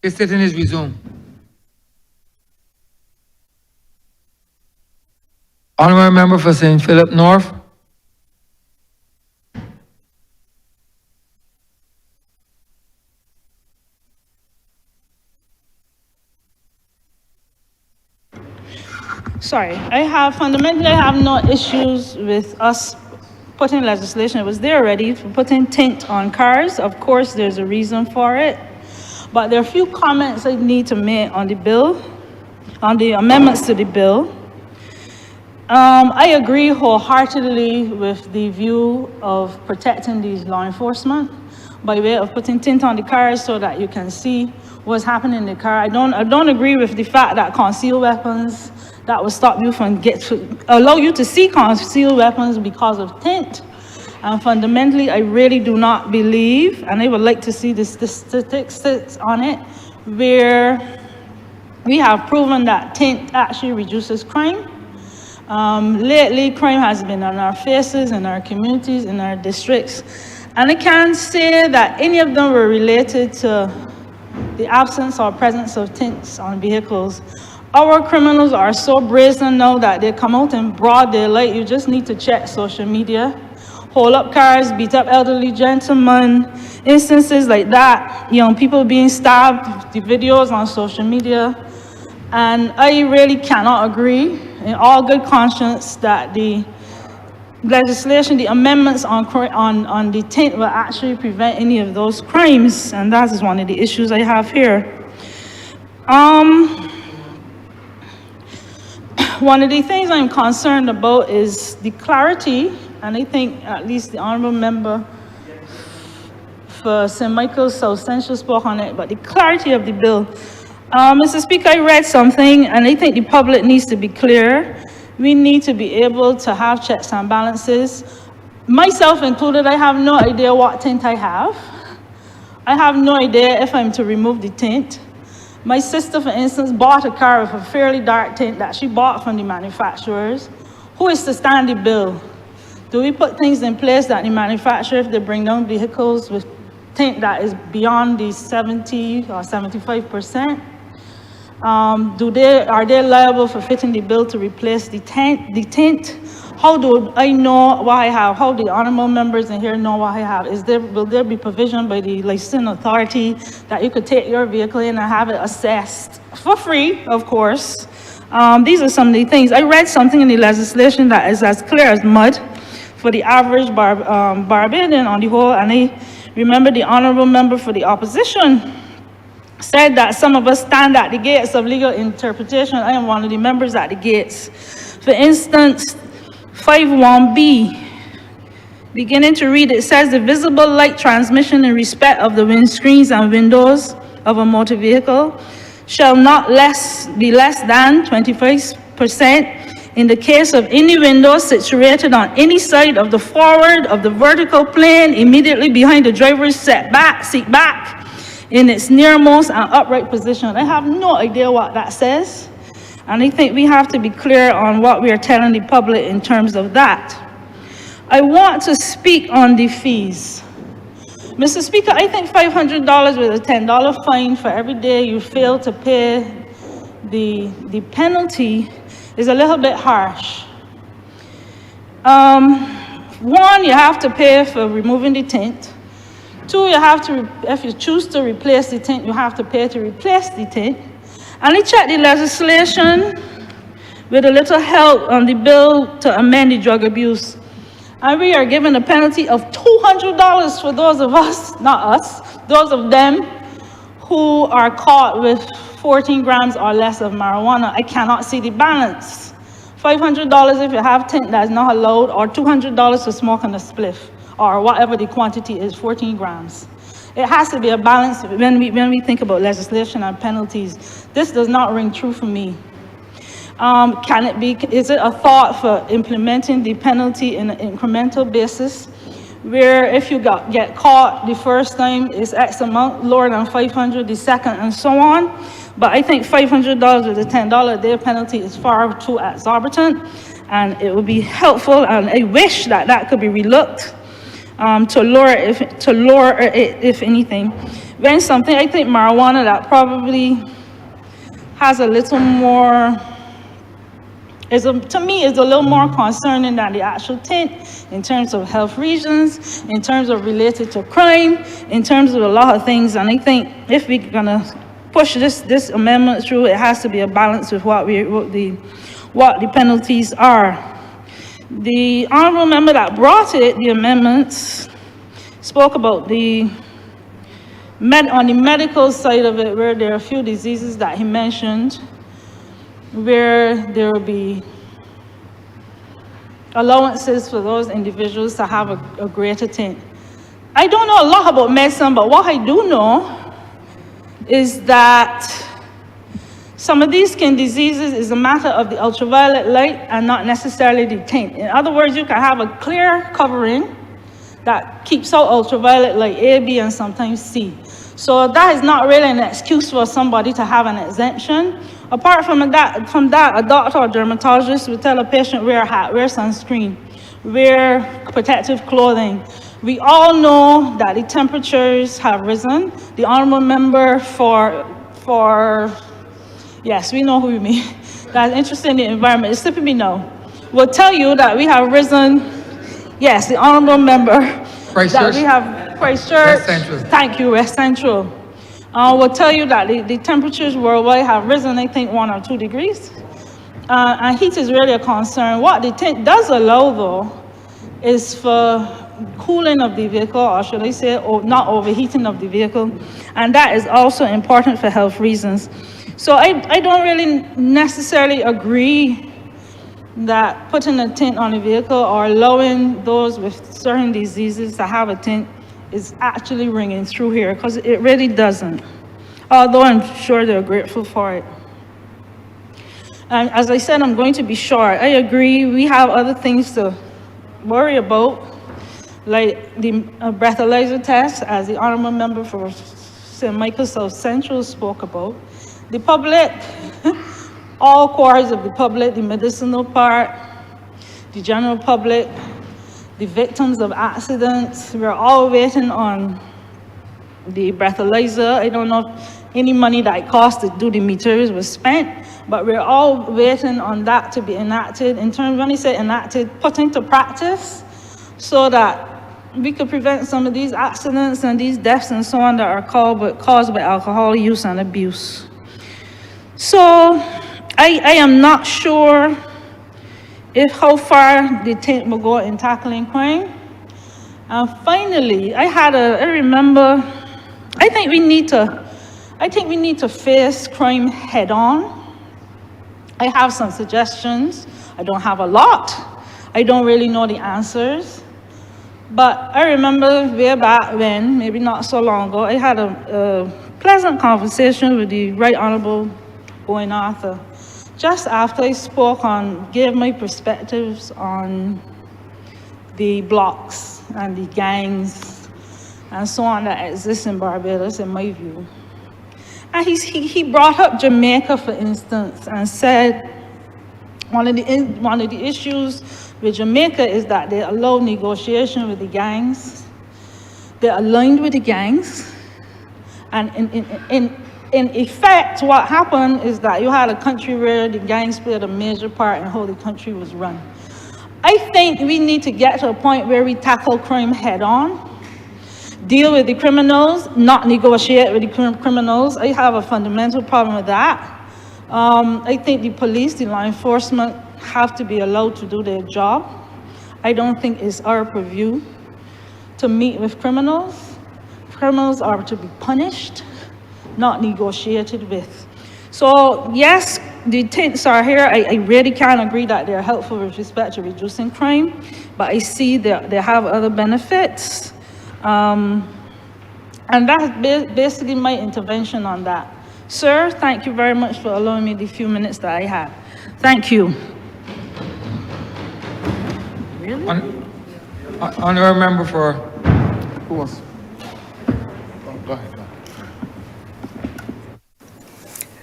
This sitting is resumed. Honourable member for St. Philip North. Sorry, fundamentally I have no issues with us putting legislation. It was there already for putting tint on cars. Of course, there's a reason for it. But there are a few comments I need to make on the bill, on the amendments to the bill. I agree wholeheartedly with the view of protecting these law enforcement by way of putting tint on the cars so that you can see what's happening in the car. I don't agree with the fact that concealed weapons, that will stop you from allow you to see concealed weapons because of tint. And fundamentally, I really do not believe, and I would like to see the statistics on it, where we have proven that tint actually reduces crime. Lately, crime has been on our faces, in our communities, in our districts. And I can't say that any of them were related to the absence or presence of tints on vehicles. Our criminals are so brazen now that they come out in broad daylight. You just need to check social media. Hold up cars, beat up elderly gentlemen, instances like that. Young people being stabbed, the videos on social media. And I really cannot agree in all good conscience that the legislation, the amendments on the tint will actually prevent any of those crimes. And that is one of the issues I have here. One of the things I'm concerned about is the clarity, and I think at least the honourable member for St. Michael's South Central spoke on it, but the clarity of the bill. Mr. Speaker, I read something, and I think the public needs to be clear. We need to be able to have checks and balances. Myself included, I have no idea what tint I have. I have no idea if I'm to remove the tint. My sister, for instance, bought a car with a fairly dark tint that she bought from the manufacturers. Who is to stand the bill? Do we put things in place that the manufacturer, if they bring down vehicles with tint that is beyond the 70 or 75%? Are they liable for fitting the bill to replace the tint? How do I know what I have? How do the honourable members in here know what I have? Will there be provision by the licensing authority that you could take your vehicle in and have it assessed for free, of course? These are some of the things. I read something in the legislation that is as clear as mud for the average Barbadian on the whole, and I remember the honourable member for the opposition said that some of us stand at the gates of legal interpretation. I am one of the members at the gates. For instance, 51B, beginning to read, it says the visible light transmission in respect of the windscreens and windows of a motor vehicle shall not be less than 25% in the case of any window situated on any side of the forward of the vertical plane immediately behind the driver's seat back in its nearmost and upright position. I have no idea what that says. And I think we have to be clear on what we are telling the public in terms of that. I want to speak on the fees. Mr. Speaker, I think $500 with a $10 fine for every day you fail to pay the penalty is a little bit harsh. One, you have to pay for removing the tint. Two, you have to, if you choose to replace the tint, you have to pay to replace the tint. And I checked the legislation with a little help on the bill to amend the drug abuse. And we are given a penalty of $200 for those of us, not us, those of them who are caught with 14 grams or less of marijuana. I cannot see the balance. $500 if you have tint that is not allowed, or $200 for smoking a spliff, or whatever the quantity is, 14 grams. It has to be a balance when we think about legislation and penalties. This does not ring true for me. Can it be, is it a thought for implementing the penalty in an incremental basis, where if you get caught the first time is X amount, lower than 500 the second, and so on? But I think $500 with a $10 a day penalty is far too exorbitant, and it would be helpful, and I wish that could be relooked to lower it, if anything. when something, I think marijuana that probably has a little more, to me, is a little more concerning than the actual tint in terms of health reasons, in terms of related to crime, in terms of a lot of things. And I think if we're gonna push this amendment through, it has to be a balance with what the penalties are. The honourable member that brought it, the amendments, spoke about on the medical side of it, where there are a few diseases that he mentioned, where there will be allowances for those individuals to have a greater tint. I don't know a lot about medicine, but what I do know is that some of these skin diseases is a matter of the ultraviolet light and not necessarily the tint. In other words, you can have a clear covering that keeps out ultraviolet light A, B, and sometimes C. So that is not really an excuse for somebody to have an exemption. Apart from that, a doctor or dermatologist will tell a patient wear a hat, wear sunscreen, wear protective clothing. We all know that the temperatures have risen. The honourable member yes, we know who we mean, that's interested in the environment, it's slipping me now, will tell you that we have risen, yes, the honourable member, that we have Christchurch, West Central. Thank you, West Central, will tell you that the temperatures worldwide have risen, I think, 1 or 2 degrees. And heat is really a concern. What the tint does allow, though, is for cooling of the vehicle, or should I say, not overheating of the vehicle. And that is also important for health reasons. So I don't really necessarily agree that putting a tint on a vehicle or allowing those with certain diseases to have a tint is actually ringing through here, because it really doesn't. Although I'm sure they're grateful for it. And as I said, I'm going to be short. I agree, we have other things to worry about, like the breathalyzer test, as the honourable member for St. Michael South Central spoke about. The public, all quarters of the public, the medicinal part, the general public, the victims of accidents, we're all waiting on the breathalyzer. I don't know if any money that it cost to do the meters was spent, but we're all waiting on that to be enacted. In terms, when I say enacted, put into practice, so that we could prevent some of these accidents and these deaths and so on that are caused by alcohol use and abuse. So I am not sure how far the tint will go in tackling crime. And finally, I think we need to face crime head on. I have some suggestions. I don't have a lot. I don't really know the answers. But I remember way back when, maybe not so long ago, I had a pleasant conversation with the Right Honourable Owen Arthur, just after I gave my perspectives on the blocks and the gangs and so on that exist in Barbados, in my view. And he brought up Jamaica, for instance, and said one of the issues with Jamaica is that they allow negotiation with the gangs. They're aligned with the gangs. And in effect, what happened is that you had a country where the gangs played a major part in how the country was run. I think we need to get to a point where we tackle crime head on, deal with the criminals, not negotiate with the criminals. I have a fundamental problem with that. I think the police, the law enforcement, have to be allowed to do their job. I don't think it's our purview to meet with criminals. Criminals are to be punished, not negotiated with. So yes, the tints are here. I really can't agree that they're helpful with respect to reducing crime, but I see that they have other benefits. And that's basically my intervention on that. Sir, thank you very much for allowing me the few minutes that I have. Thank you. Really? Honourable member for, who was? Go ahead.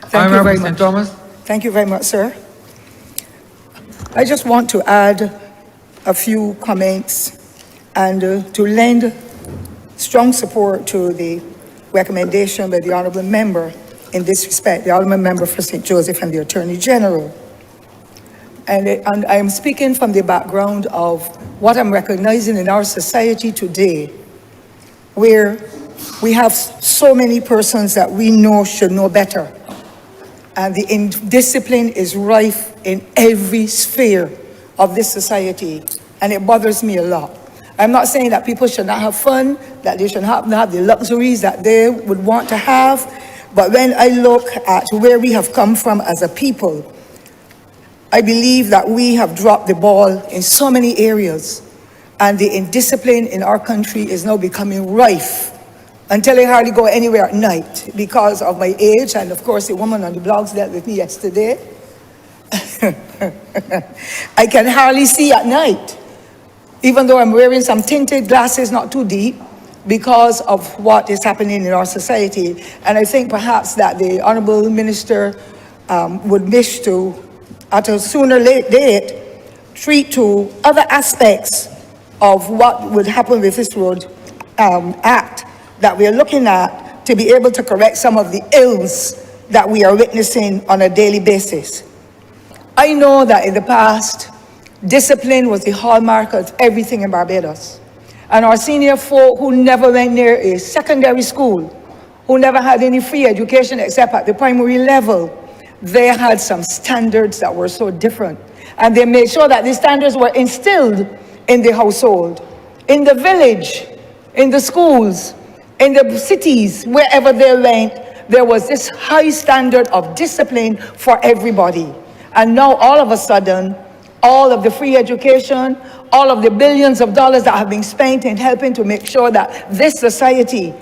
Thank you very St. much. Thomas? Thank you very much, sir. I just want to add a few comments and to lend strong support to the recommendation by the Honourable Member in this respect, the Honourable Member for St. Joseph and the Attorney General. And I am speaking from the background of what I'm recognizing in our society today, where we have so many persons that we know should know better. And the indiscipline is rife in every sphere of this society, and it bothers me a lot. I'm not saying that people should not have fun, that they should not have the luxuries that they would want to have, but when I look at where we have come from as a people, I believe that we have dropped the ball in so many areas, and the indiscipline in our country is now becoming rife until I hardly go anywhere at night because of my age, and of course the woman on the blogs dealt with me yesterday. I can hardly see at night, even though I'm wearing some tinted glasses, not too deep, because of what is happening in our society. And I think perhaps that the Honourable Minister would wish to, at a sooner date, treat to other aspects of what would happen with this road act that we are looking at, to be able to correct some of the ills that we are witnessing on a daily basis. I know that in the past, discipline was the hallmark of everything in Barbados. And our senior folk who never went near a secondary school, who never had any free education except at the primary level, they had some standards that were so different. And they made sure that these standards were instilled in the household, in the village, in the schools, in the cities, wherever they went. There was this high standard of discipline for everybody. And now all of a sudden, all of the free education, all of the billions of dollars that have been spent in helping to make sure that this society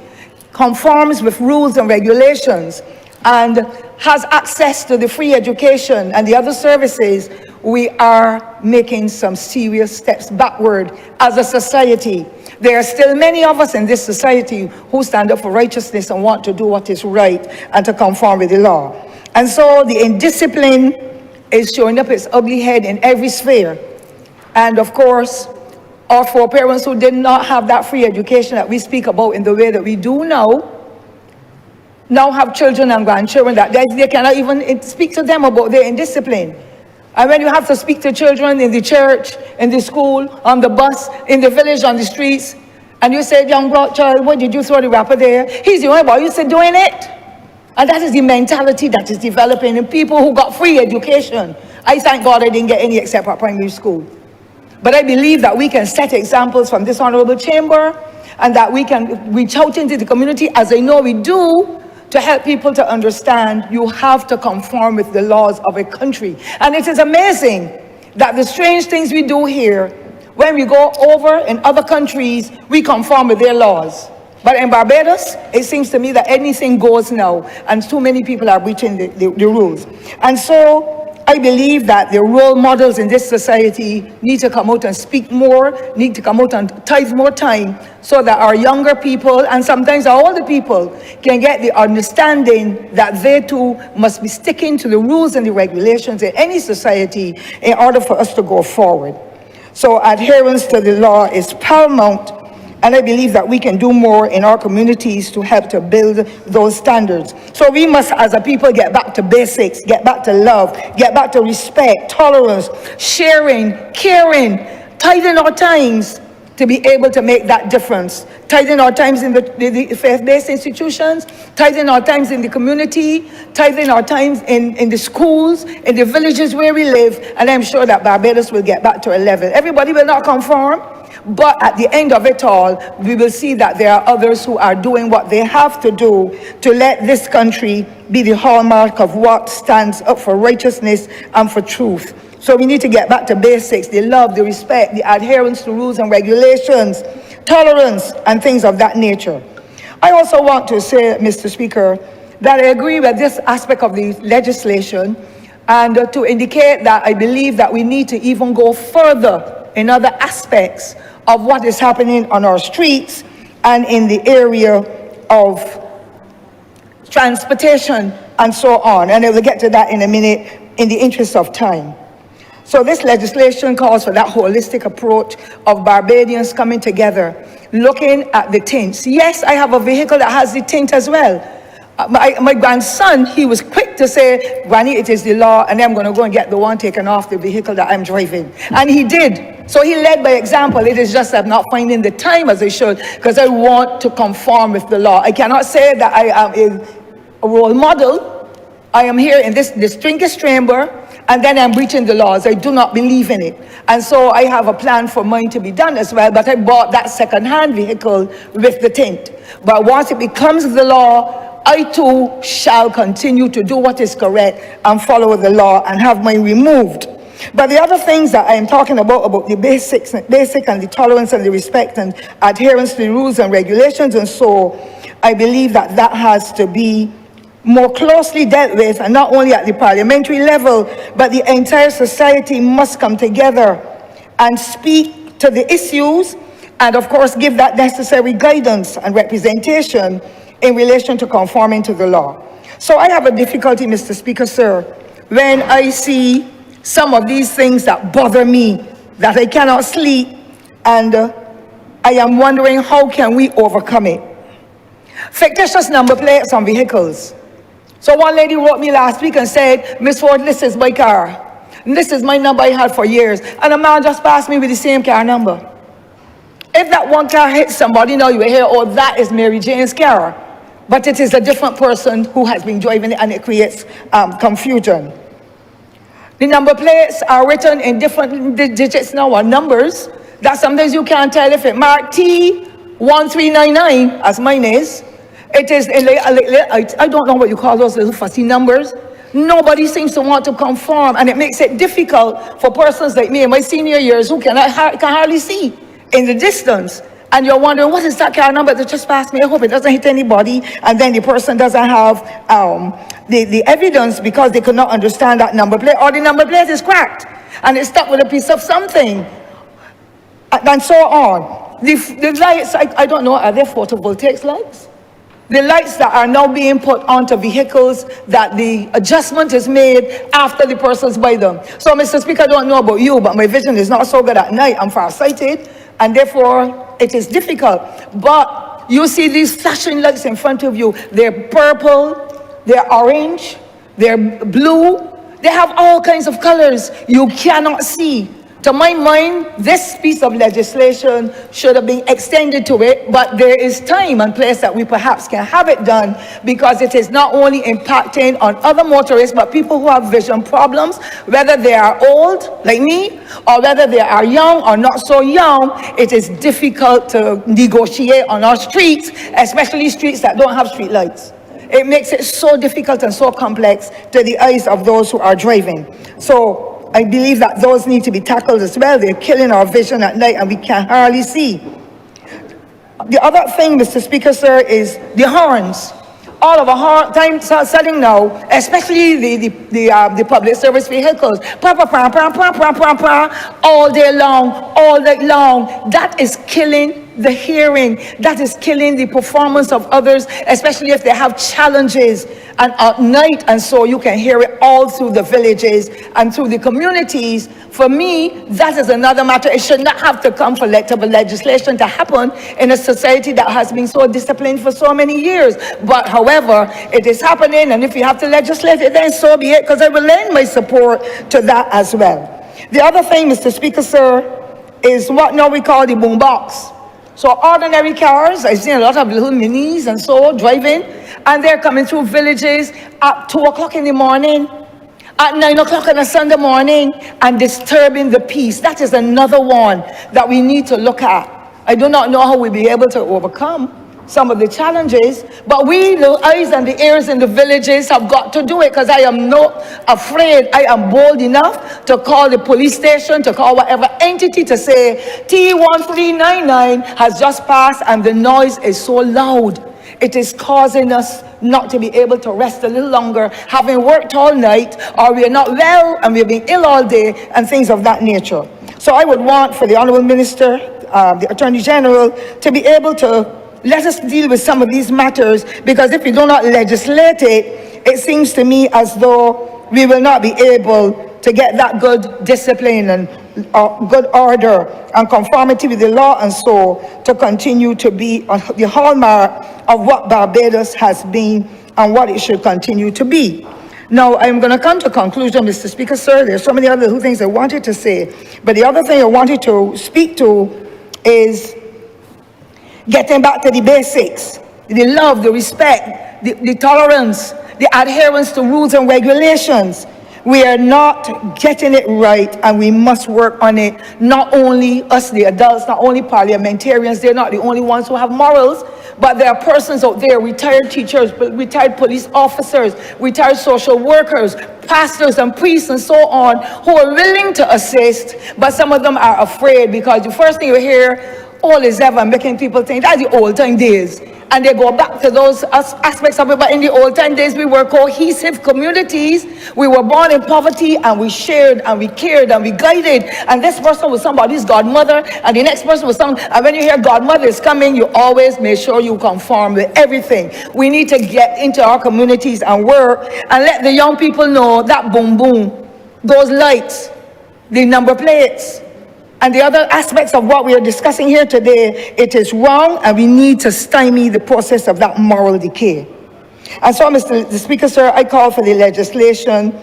conforms with rules and regulations and has access to the free education and the other services, we are making some serious steps backward as a society. There are still many of us in this society who stand up for righteousness and want to do what is right and to conform with the law. And so the indiscipline is showing up its ugly head in every sphere. And of course, our foreparents who did not have that free education that we speak about in the way that we do now have children and grandchildren that they cannot even speak to them about their indiscipline. And when you have to speak to children in the church, in the school, on the bus, in the village, on the streets, and you say, young black child, what did you throw the wrapper there? He's the only boy, you said doing it. And that is the mentality that is developing in people who got free education. I thank God I didn't get any except at primary school. But I believe that we can set examples from this honorable chamber, and that we can reach out into the community, as I know we do, to help people to understand you have to conform with the laws of a country. And it is amazing that the strange things we do here, when we go over in other countries, we conform with their laws. But in Barbados, it seems to me that anything goes now, and too many people are breaching the rules. And so I believe that the role models in this society need to come out and speak more, need to come out and tithe more time, so that our younger people, and sometimes our older people, can get the understanding that they too must be sticking to the rules and the regulations in any society in order for us to go forward. So adherence to the law is paramount, and I believe that we can do more in our communities to help to build those standards. So we must, as a people, get back to basics, get back to love, get back to respect, tolerance, sharing, caring, tithing our times to be able to make that difference. Tithing our times in the faith-based institutions, tithing our times in the community, tithing our times in the schools, in the villages where we live, and I'm sure that Barbados will get back to a level. Everybody will not conform, but at the end of it all, we will see that there are others who are doing what they have to do to let this country be the hallmark of what stands up for righteousness and for truth. So we need to get back to basics, the love, the respect, the adherence to rules and regulations, tolerance, and things of that nature. I also want to say, Mr. Speaker, that I agree with this aspect of the legislation, and to indicate that I believe that we need to even go further in other aspects of what is happening on our streets and in the area of transportation and so on. And I will get to that in a minute in the interest of time. So this legislation calls for that holistic approach of Barbadians coming together looking at the tints. Yes, I have a vehicle that has the tint as well. My grandson, he was quick to say, Granny, it is the law, and I'm going to go and get the one taken off the vehicle that I'm driving. And he did. So he led by example. It is just I'm not finding the time as I should, because I want to conform with the law. I cannot say that I am a role model. I am here in this distinguished chamber, and then I'm breaching the laws. I do not believe in it. And so I have a plan for mine to be done as well, but I bought that second-hand vehicle with the tint. But once it becomes the law, I too shall continue to do what is correct and follow the law and have mine removed. But the other things that I am talking about the basic and the tolerance and the respect and adherence to the rules and regulations, and so I believe that that has to be more closely dealt with, and not only at the parliamentary level, but the entire society must come together and speak to the issues, and of course give that necessary guidance and representation in relation to conforming to the law. So I have a difficulty, Mr. Speaker, sir, when I see some of these things that bother me, that I cannot sleep, and I am wondering how can we overcome it. Fictitious number plates on vehicles. So one lady wrote me last week and said, Miss Ford, this is my car. And this is my number I had for years. And a man just passed me with the same car number. If that one car hits somebody, now you will hear, oh, that is Mary Jane's car. But it is a different person who has been driving it, and it creates confusion. The number plates are written in different digits now, or numbers, that sometimes you can't tell if it marked T1399, as mine is. It is, I don't know what you call those little fussy numbers. Nobody seems to want to conform, and it makes it difficult for persons like me in my senior years who can hardly see in the distance. And you're wondering, what is that car number that just passed me? I hope it doesn't hit anybody. And then the person doesn't have the evidence because they could not understand that number plate, or the number plate is cracked and it's stuck with a piece of something, and so on. The lights, I don't know, are they photovoltaic lights? The lights that are now being put onto vehicles, that the adjustment is made after the persons buy them. So, Mr. Speaker, I don't know about you, but my vision is not so good at night. I'm farsighted, and therefore it is difficult. But you see these flashing lights in front of you. They're purple, they're orange, they're blue. They have all kinds of colors you cannot see. To my mind, this piece of legislation should have been extended to it, but there is time and place that we perhaps can have it done, because it is not only impacting on other motorists, but people who have vision problems, whether they are old, like me, or whether they are young or not so young. It is difficult to negotiate on our streets, especially streets that don't have street lights. It makes it so difficult and so complex to the eyes of those who are driving. So I believe that those need to be tackled as well. They're killing our vision at night and we can hardly see. The other thing, Mr. Speaker, sir, is the horns. All of our time setting now, especially the public service vehicles, all day long, all night long. That is killing the hearing. That is killing the performance of others, especially if they have challenges and at night, and so you can hear it all through the villages and through the communities. For me, that is another matter. It should not have to come for legislation to happen in a society that has been so disciplined for so many years. But however, it is happening, and if you have to legislate it, then so be it, because I will lend my support to that as well. The other thing, Mr. Speaker, sir, is what now we call the boom box. So ordinary cars, I've seen a lot of little minis and so driving, and they're coming through villages at 2 o'clock in the morning, at 9 o'clock on a Sunday morning, and disturbing the peace. That is another one that we need to look at. I do not know how we'll be able to overcome some of the challenges, but we, the eyes and the ears in the villages, have got to do it, because I am not afraid. I am bold enough to call the police station, to call whatever entity, to say T1399 has just passed and the noise is so loud. It is causing us not to be able to rest a little longer, having worked all night, or we are not well and we're being ill all day, and things of that nature. So I would want for the Honourable Minister, the Attorney General, to be able to let us deal with some of these matters, because if we do not legislate it, it seems to me as though we will not be able to get that good discipline and good order and conformity with the law, and so to continue to be the hallmark of what Barbados has been and what it should continue to be. Now, I'm going to come to a conclusion, Mr. Speaker, sir. There's so many other things I wanted to say, but the other thing I wanted to speak to is getting back to the basics, the love, the respect, the tolerance, the adherence to rules and regulations. We are not getting it right, and we must work on it. Not only us, the adults, not only parliamentarians, they're not the only ones who have morals, but there are persons out there, retired teachers, retired police officers, retired social workers, pastors and priests and so on, who are willing to assist, but some of them are afraid, because the first thing you hear, all is ever, making people think that's the old time days. And they go back to those aspects of it. But in the old time days, we were cohesive communities. We were born in poverty, and we shared and we cared and we guided. And this person was somebody's godmother, and the next person was some. And when you hear godmother is coming, you always make sure you conform with everything. We need to get into our communities and work and let the young people know that boom boom, those lights, the number plates, and the other aspects of what we are discussing here today, it is wrong, and we need to stymie the process of that moral decay. And so, Mr. the Speaker, sir, I call for the legislation.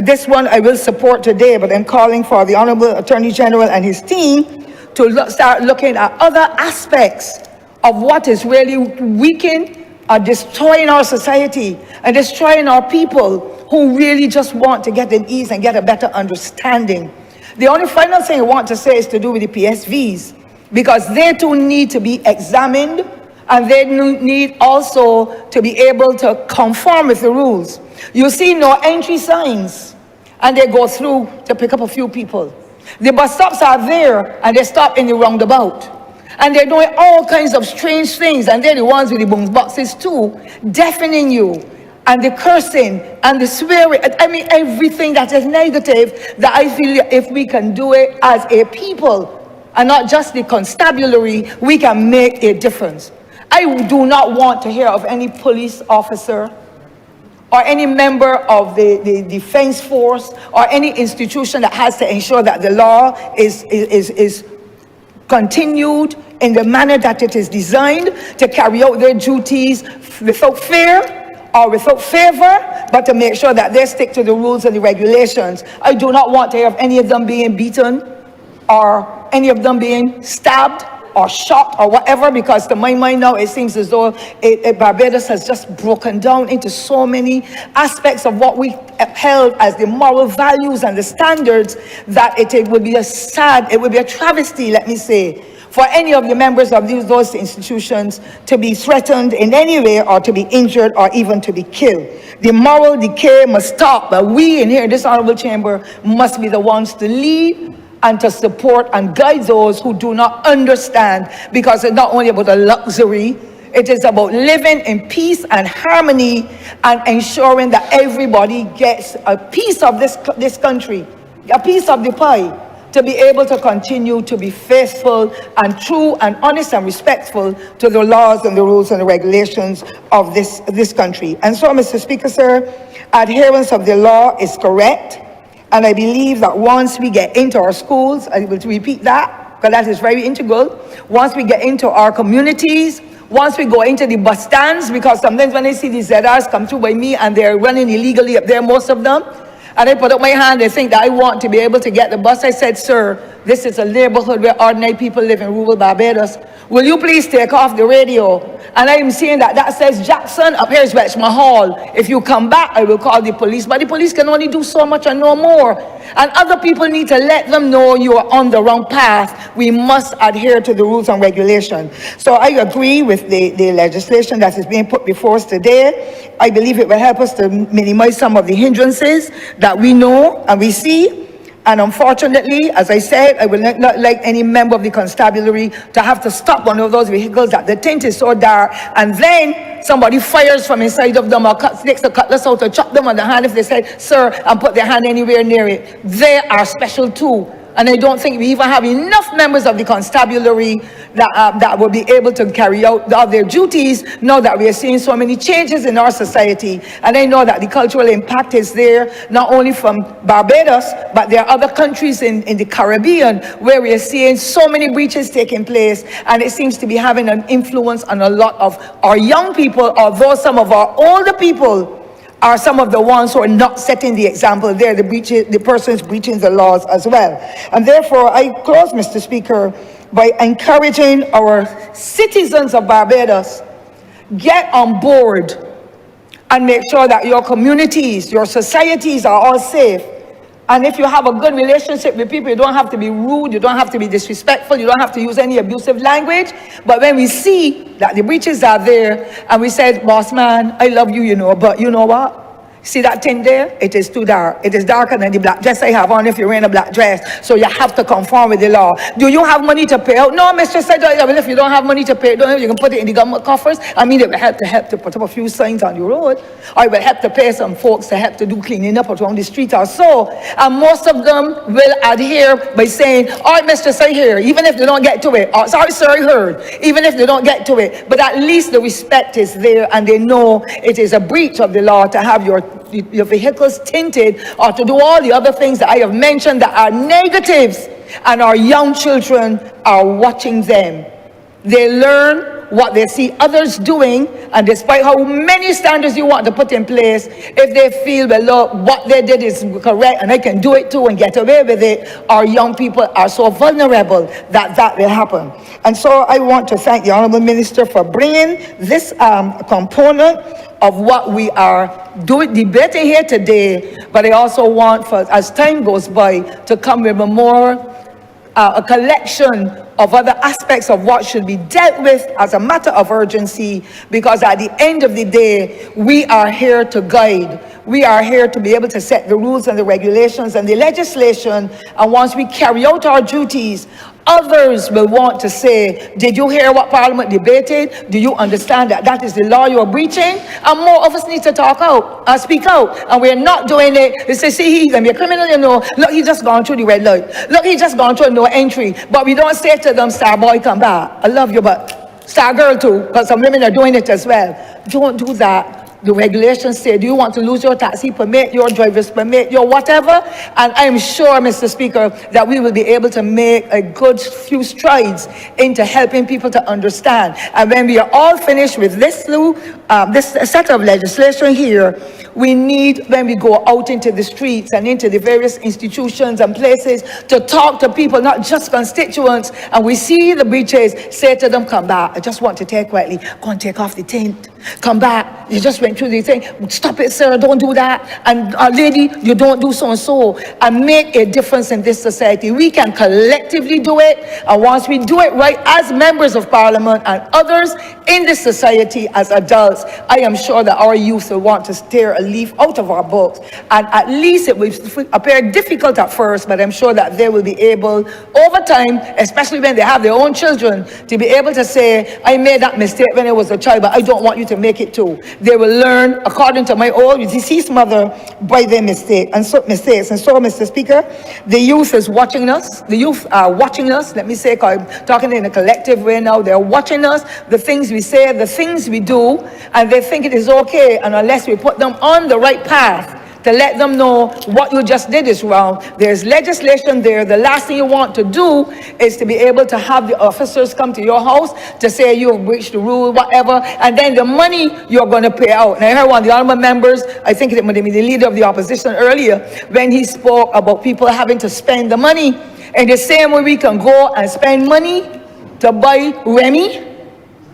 This one I will support today, but I'm calling for the Honourable Attorney General and his team to start looking at other aspects of what is really weakening or destroying our society and destroying our people who really just want to get an ease and get a better understanding. The only final thing I want to say is to do with the PSVs, because they too need to be examined, and they need also to be able to conform with the rules. You see no entry signs, and they go through to pick up a few people. The bus stops are there, and they stop in the roundabout. And they're doing all kinds of strange things, and they're the ones with the boom boxes too, deafening you. And the cursing and the swearing, I mean, everything that is negative, that I feel if we can do it as a people and not just the constabulary, we can make a difference. I do not want to hear of any police officer or any member of the defense force or any institution that has to ensure that the law is continued in the manner that it is designed to carry out their duties without fear or without favor, but to make sure that they stick to the rules and the regulations. I do not want to hear of any of them being beaten or any of them being stabbed or shot or whatever, because to my mind now it seems as though Barbados has just broken down into so many aspects of what we upheld as the moral values and the standards that it would be a travesty, let me say, for any of the members of those institutions to be threatened in any way, or to be injured, or even to be killed. The moral decay must stop, but we in here, this Honourable Chamber, must be the ones to lead and to support and guide those who do not understand, because it's not only about a luxury, it is about living in peace and harmony and ensuring that everybody gets a piece of this country, a piece of the pie, to be able to continue to be faithful and true and honest and respectful to the laws and the rules and the regulations of this country. And so, Mr. Speaker, sir, adherence of the law is correct. And I believe that once we get into our schools, I will repeat that, because that is very integral. Once we get into our communities, once we go into the bus stands, because sometimes when I see these ZRs come through by me and they're running illegally up there, most of them, and I put up my hand, they think that I want to be able to get the bus. I said, sir, this is a neighborhood where ordinary people live in rural Barbados. Will you please take off the radio? And I am seeing that says Jackson, up here is Westmore Hall. If you come back, I will call the police. But the police can only do so much and no more. And other people need to let them know you are on the wrong path. We must adhere to the rules and regulations. So I agree with the legislation that is being put before us today. I believe it will help us to minimize some of the hindrances that we know and we see. And unfortunately, as I said, I will not like any member of the constabulary to have to stop one of those vehicles that the tint is so dark, and then somebody fires from inside of them or takes the cutlass out to chop them on the hand if they say, sir, and put their hand anywhere near it. They are special too. And I don't think we even have enough members of the constabulary that will be able to carry out their duties now that we are seeing so many changes in our society. And I know that the cultural impact is there, not only from Barbados, but there are other countries in the Caribbean where we are seeing so many breaches taking place, and it seems to be having an influence on a lot of our young people, although some of our older people are some of the ones who are not setting the example there, the persons breaching the laws as well. And therefore, I close, Mr. Speaker, by encouraging our citizens of Barbados, get on board and make sure that your communities, your societies are all safe. And if you have a good relationship with people, you don't have to be rude, you don't have to be disrespectful, you don't have to use any abusive language. But when we see that the breaches are there, and we said, boss man, I love you, you know, but you know what? See that tint there? It is too dark. It is darker than the black dress I have on if you're wearing a black dress. So you have to conform with the law. Do you have money to pay out? No, Mr. Said, well, if you don't have money to pay, you can put it in the government coffers. I mean, it will help to put up a few signs on the road. Or it will help to pay some folks to help to do cleaning up around the street or so. And most of them will adhere by saying, all right, Mr. Say here, even if they don't get to it. Oh, sorry, sir, I heard. Even if they don't get to it. But at least the respect is there, and they know it is a breach of the law to have your vehicles tinted or to do all the other things that I have mentioned that are negatives, and our young children are watching them. They learn what they see others doing, and despite how many standards you want to put in place, if they feel, well, look, what they did is correct and I can do it too and get away with it, our young people are so vulnerable that will happen. And so I want to thank the Honourable Minister for bringing this component of what we are debating here today, but I also want, for as time goes by, to come with a collection of other aspects of what should be dealt with as a matter of urgency, because at the end of the day, we are here to guide. We are here to be able to set the rules and the regulations and the legislation, and once we carry out our duties, others will want to say, did you hear what Parliament debated? Do you understand that that is the law you are breaching? And more of us need to talk out, speak out. And we're not doing it. They say, see, he's going to be a criminal, you know. Look, he just gone through the red light. Look, he just gone through no entry. But we don't say to them, star boy, come back. I love you, but star girl too, because some women are doing it as well. Don't do that. The regulations say, do you want to lose your taxi permit, your driver's permit, your whatever? And I'm sure, Mr. Speaker, that we will be able to make a good few strides into helping people to understand. And when we are all finished with this set of legislation here, we need, when we go out into the streets and into the various institutions and places, to talk to people, not just constituents, and we see the breaches, say to them, come back. I just want to take quietly, go and take off the tint. Come back. You just went through the thing. Stop it, sir. Don't do that. And lady, you don't do so and so. And make a difference in this society. We can collectively do it. And once we do it right as members of Parliament and others in this society as adults, I am sure that our youth will want to tear a leaf out of our books. And at least it will appear difficult at first, but I'm sure that they will be able, over time, especially when they have their own children, to be able to say, I made that mistake when I was a child, but I don't want you to make it too. They will learn, according to my old deceased mother, by their mistakes. And so, Mr. Speaker, the youth is watching us. The youth are watching us. Let me say, I'm talking in a collective way now. They're watching us, the things we say, the things we do, and they think it is okay. And unless we put them on the right path, to let them know what you just did is wrong. There's legislation there. The last thing you want to do is to be able to have the officers come to your house to say you've breached the rule, whatever, and then the money you're going to pay out. And I heard one of the honorable members, I think it might be the leader of the opposition earlier, when he spoke about people having to spend the money. In the same way we can go and spend money to buy Remy,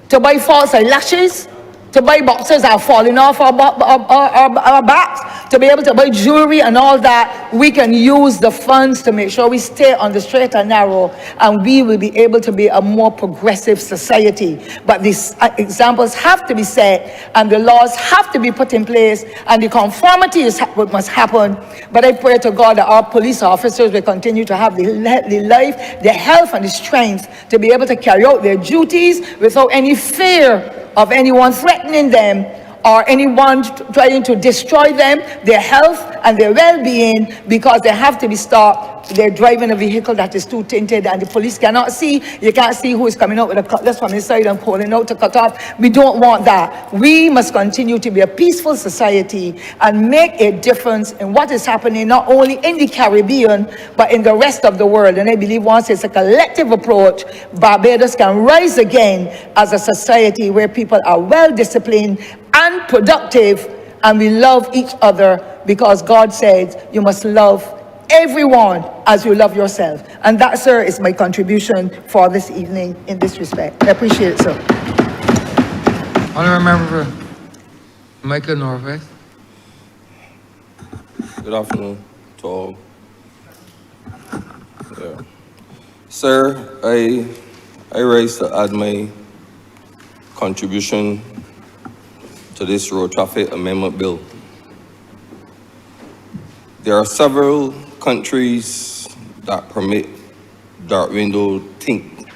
to buy false eyelashes, to buy boxes that are falling off our backs, to be able to buy jewelry and all that, we can use the funds to make sure we stay on the straight and narrow, and we will be able to be a more progressive society. But these examples have to be set, and the laws have to be put in place, and the conformity is what must happen. But I pray to God that our police officers will continue to have the life, the health, and the strength to be able to carry out their duties without any fear of anyone threatening them or anyone trying to destroy them, their health and their well-being, because they have to be stopped. They're driving a vehicle that is too tinted and the police cannot see. You can't see who is coming out with a cutlass from inside and pulling out to cut off. We don't want that. We must continue to be a peaceful society and make a difference in what is happening not only in the Caribbean, but in the rest of the world. And I believe once it's a collective approach, Barbados can rise again as a society where people are well disciplined and productive, and we love each other, because God says you must love everyone as you love yourself. And that, sir, is my contribution for this evening in this respect. I appreciate it, sir. Honourable Member for Michael Northwest. Good afternoon to all. Yeah. Sir, I rise to add my contribution to this road traffic amendment bill. There are several countries that permit dark window tint.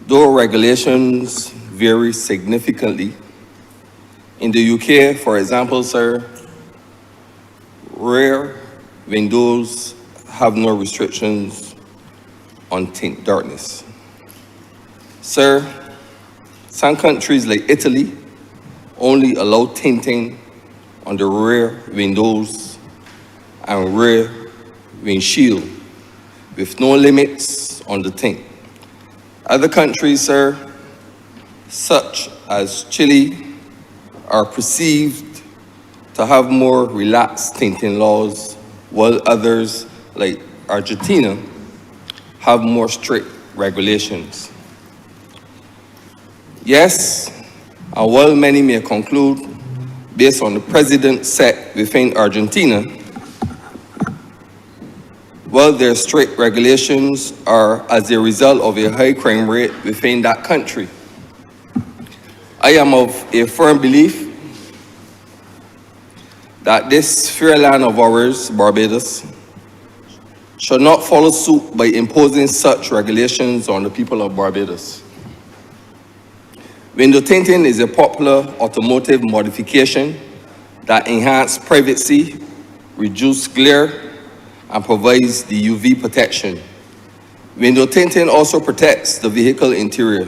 Though regulations vary significantly. In the UK, for example, sir, rear windows have no restrictions on tint darkness. Sir, some countries like Italy only allow tinting on the rear windows and rear windshield with no limits on the tint. Other countries, sir, such as Chile, are perceived to have more relaxed tinting laws, while others, like Argentina, have more strict regulations. Yes, and while many may conclude, based on the precedent set within Argentina, well, their strict regulations are as a result of a high crime rate within that country. I am of a firm belief that this fair land of ours, Barbados, should not follow suit by imposing such regulations on the people of Barbados. Window tinting is a popular automotive modification that enhances privacy, reduces glare, and provides the UV protection. Window tinting also protects the vehicle interior,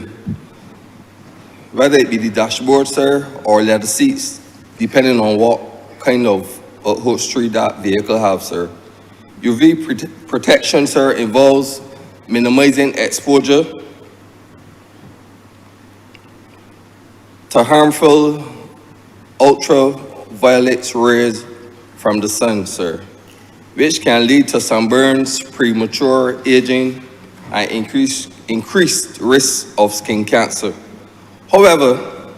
whether it be the dashboard, sir, or leather seats, depending on what kind of upholstery that vehicle has, sir. UV protection, sir, involves minimizing exposure to harmful ultraviolet rays from the sun, sir, which can lead to sunburns, premature aging, and increased risk of skin cancer. However,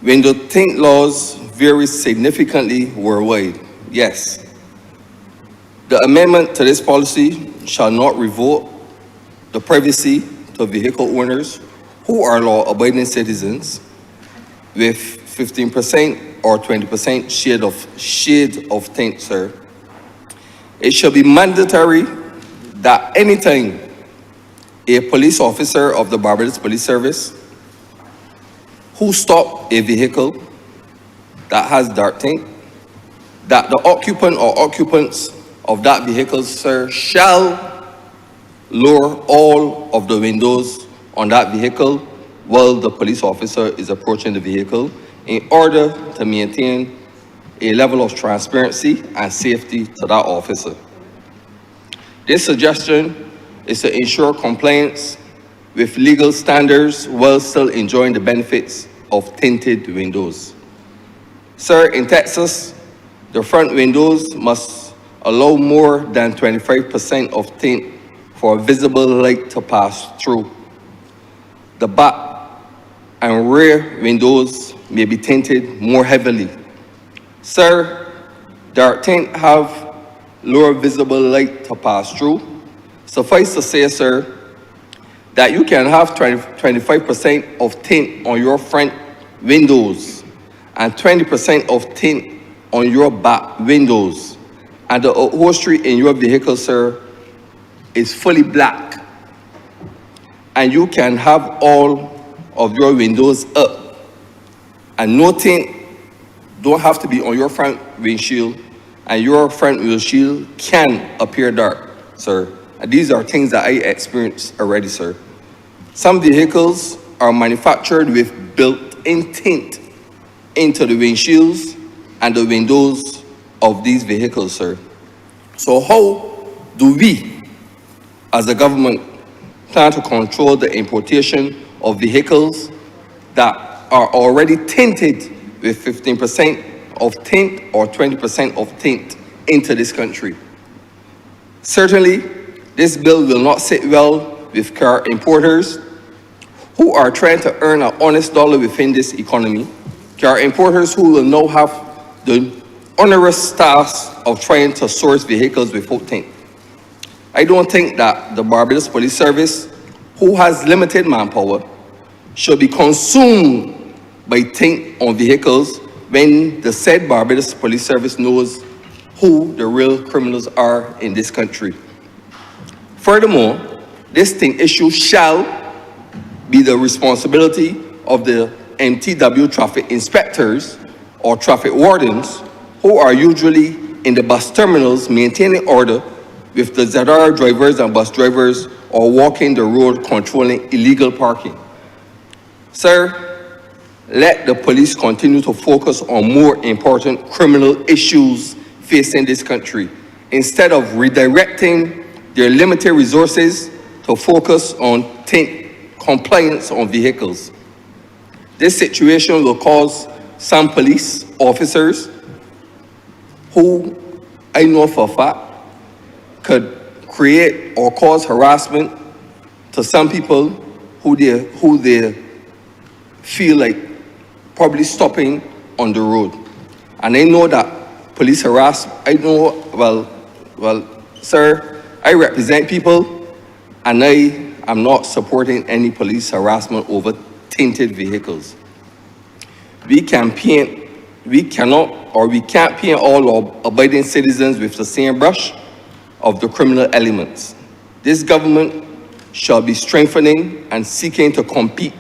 window tint laws vary significantly worldwide. Yes, the amendment to this policy shall not revoke the privacy to vehicle owners who are law-abiding citizens with 15% or 20% shade of tint, sir. It shall be mandatory that anytime a police officer of the Barbados Police Service who stop a vehicle that has dark tint, that the occupant or occupants of that vehicle, sir, shall lower all of the windows on that vehicle while the police officer is approaching the vehicle in order to maintain a level of transparency and safety to that officer. This suggestion is to ensure compliance with legal standards while still enjoying the benefits of tinted windows. Sir, in Texas, the front windows must allow more than 25% of tint for visible light to pass through. The back and rear windows may be tinted more heavily. Sir, dark tint have lower visible light to pass through. Suffice to say, sir, that you can have 25% of tint on your front windows and 20% of tint on your back windows, and the upholstery in your vehicle, sir, is fully black, and you can have all of your windows up And no tint don't have to be on your front windshield, and your front windshield can appear dark, sir. And these are things that I experienced already, sir. Some vehicles are manufactured with built-in tint into the windshields and the windows of these vehicles, sir. So how do we, as a government, plan to control the importation of vehicles that are already tinted with 15% of tint or 20% of tint into this country? Certainly, this bill will not sit well with car importers who are trying to earn an honest dollar within this economy. Car importers who will now have the onerous task of trying to source vehicles without tint. I don't think that the Barbados Police Service, who has limited manpower, should be consumed by tint on vehicles when the said Barbados Police Service knows who the real criminals are in this country. Furthermore, this tint issue shall be the responsibility of the MTW traffic inspectors or traffic wardens who are usually in the bus terminals maintaining order with the ZR drivers and bus drivers or walking the road controlling illegal parking. Sir, let the police continue to focus on more important criminal issues facing this country instead of redirecting their limited resources to focus on tint compliance on vehicles. This situation will cause some police officers who I know for a fact could create or cause harassment to some people who they feel like probably stopping on the road. And I know that police I know, well, sir, I represent people and I am not supporting any police harassment over tinted vehicles. We can't paint all abiding citizens with the same brush of the criminal elements. This government shall be strengthening and seeking to compete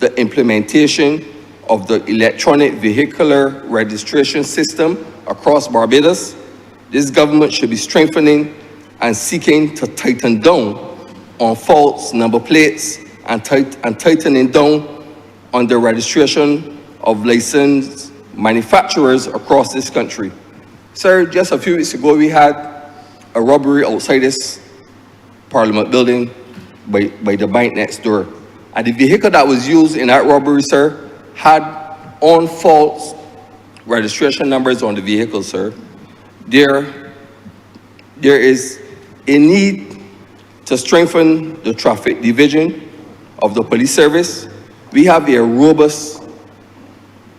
the implementation of the electronic vehicular registration system across Barbados. This government should be strengthening and seeking to tighten down on false number plates and tightening down on the registration of licensed manufacturers across this country. Sir, just a few weeks ago, we had a robbery outside this Parliament building by the bank next door. And the vehicle that was used in that robbery, sir, had on false registration numbers on the vehicle, sir. There is a need to strengthen the traffic division of the police service. We have a robust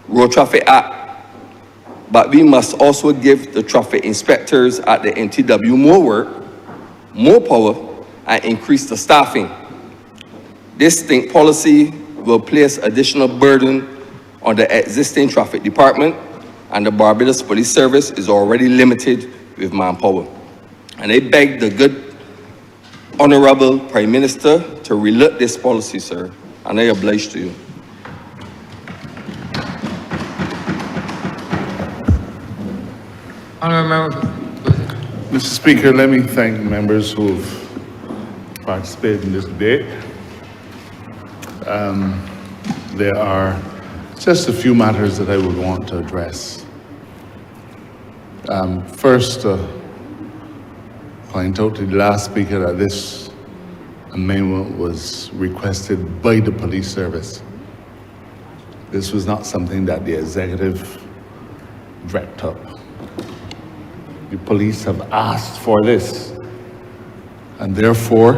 Road Traffic Act, but we must also give the traffic inspectors at the MTW more work, more power, and increase the staffing. This tint policy will place additional burden on the existing traffic department, and the Barbados Police Service is already limited with manpower. And I beg the good Honourable Prime Minister to relook this policy, sir, and I oblige to you. Honourable Member. Mr. Speaker, let me thank members who have participated in this debate. There are just a few matters that I would want to address. First, point out to the last speaker that this amendment was requested by the police service. This was not something that the executive dreamt up. The police have asked for this, and therefore,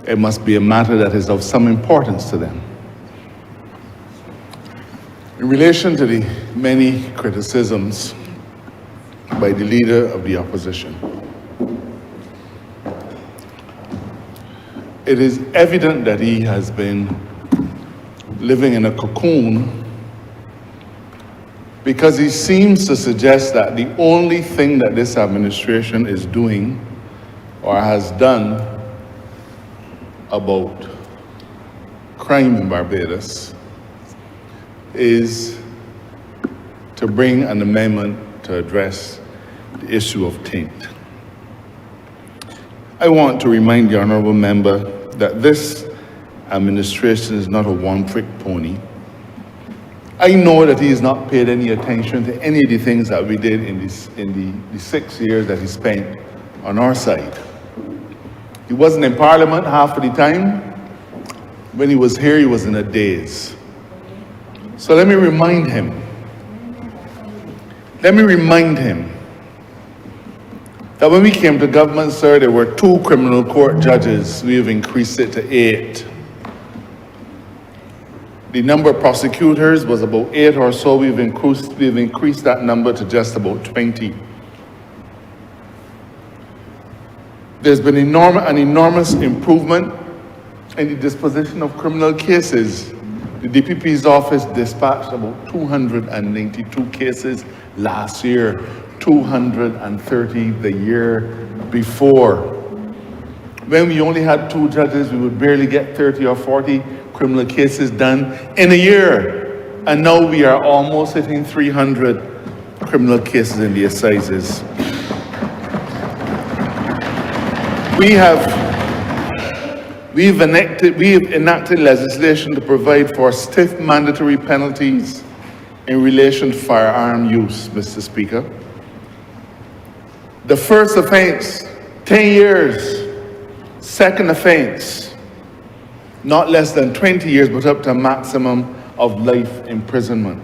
it must be a matter that is of some importance to them. In relation to the many criticisms by the leader of the opposition, it is evident that he has been living in a cocoon because he seems to suggest that the only thing that this administration is doing or has done about crime in Barbados is to bring an amendment to address the issue of tint. I want to remind the honourable member that this administration is not a one-trick pony. I know that he has not paid any attention to any of the things that we did in the 6 years that he spent on our side. He wasn't in Parliament half of the time. When he was here, he was in a daze. So let me remind him that when we came to government, sir, there were 2 criminal court judges. We have increased it to 8. The number of prosecutors was about 8 or so. We've increased that number to just about 20. There's been an enormous improvement in the disposition of criminal cases. The DPP's office dispatched about 292 cases last year, 230 the year before. When we only had 2 judges, we would barely get 30 or 40 criminal cases done in a year. And now we are almost hitting 300 criminal cases in the assizes. We have enacted legislation to provide for stiff mandatory penalties in relation to firearm use, Mr. Speaker. The first offense, 10 years. Second offense, not less than 20 years, but up to a maximum of life imprisonment.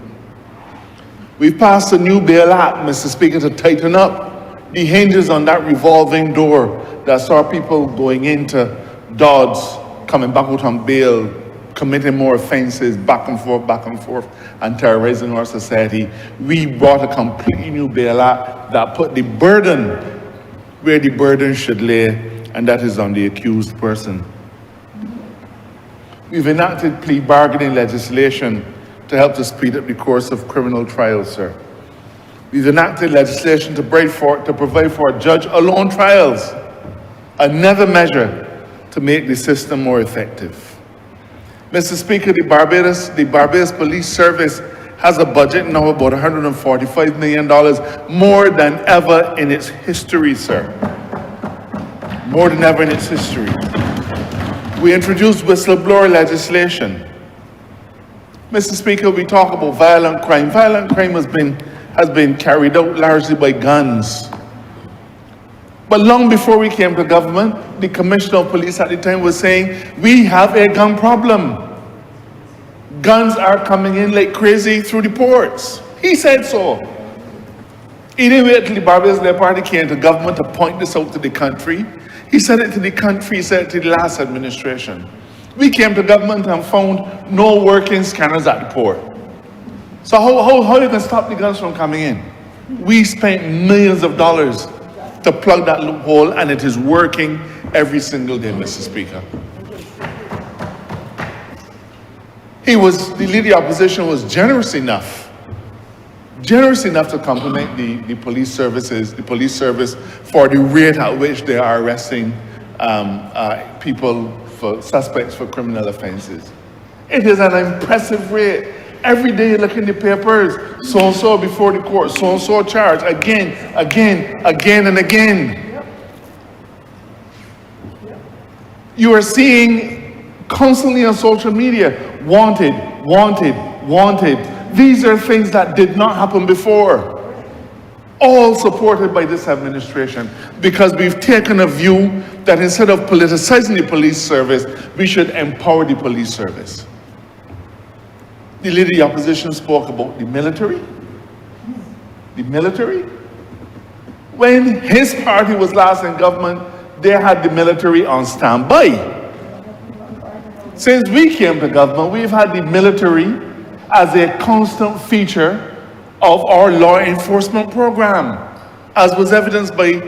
We've passed a new bail act, Mr. Speaker, to tighten up the hinges on that revolving door that saw people going into Dodds, coming back out on bail, committing more offenses, back and forth, and terrorizing our society. We brought a completely new bail act that put the burden where the burden should lay, and that is on the accused person. We've enacted plea bargaining legislation to help to speed up the course of criminal trials, sir. We've enacted legislation to provide for judge-alone trials, another measure to make the system more effective. Mr. Speaker, the Barbados Police Service has a budget now about $145 million, more than ever in its history, sir. More than ever in its history. We introduced whistleblower legislation. Mr. Speaker, we talk about violent crime. Violent crime has been carried out largely by guns. But long before we came to government, the Commissioner of Police at the time was saying, we have a gun problem. Guns are coming in like crazy through the ports. He said so. He didn't wait till the Barbados Labour Party came to government to point this out to the country. He said it to the country, he said it to the last administration. We came to government and found no working scanners at the port. So how you can stop the guns from coming in? We spent millions of dollars to plug that loophole, and it is working every single day, Mr. Speaker. The leader of the opposition was generous enough to compliment the police service for the rate at which they are arresting suspects for criminal offenses. It is an impressive rate. Every day you look in the papers, so-and-so before the court, so-and-so charged, again and again. You are seeing constantly on social media, wanted. These are things that did not happen before. All supported by this administration, because we've taken a view that instead of politicizing the police service, we should empower the police service. The leader of the opposition spoke about the military. The military? When his party was last in government, they had the military on standby. Since we came to government, we've had the military as a constant feature of our law enforcement program, as was evidenced by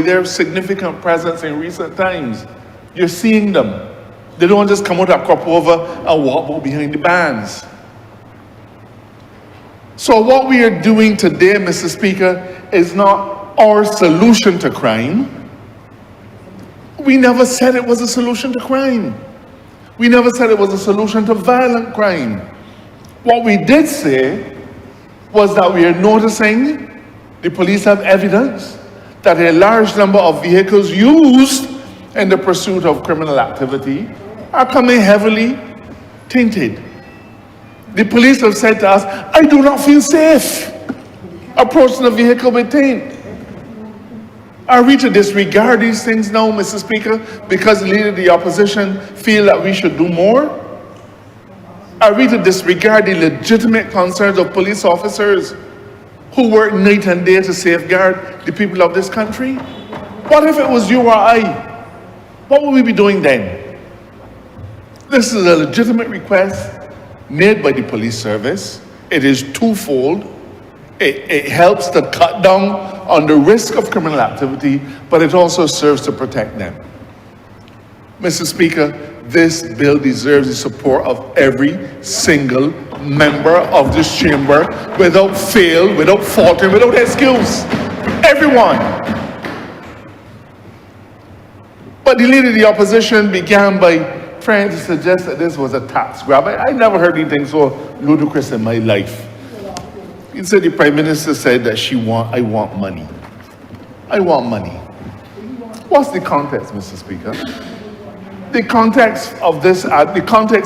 their significant presence in recent times. You're seeing them. They don't just come out of crop over and walk out behind the bands. So what we are doing today, Mr. Speaker, is not our solution to crime. We never said it was a solution to crime. We never said it was a solution to violent crime. What we did say was that we are noticing the police have evidence that a large number of vehicles used in the pursuit of criminal activity are coming heavily tinted. The police have said to us, I do not feel safe approaching a vehicle with tint. Are we to disregard these things now, Mr. Speaker, because the leader of the opposition feel that we should do more? Are we to disregard the legitimate concerns of police officers who work night and day to safeguard the people of this country? What if it was you or I? What would we be doing then? This is a legitimate request made by the police service. It is twofold. It helps to cut down on the risk of criminal activity, but it also serves to protect them. Mr. Speaker, this bill deserves the support of every single member of this chamber without fail, without faltering, without excuse. Everyone. But the leader of the opposition began by trying to suggest that this was a tax grab. I never heard anything so ludicrous in my life. He said the Prime Minister said that I want money. I want money. What's the context, Mr. Speaker? The context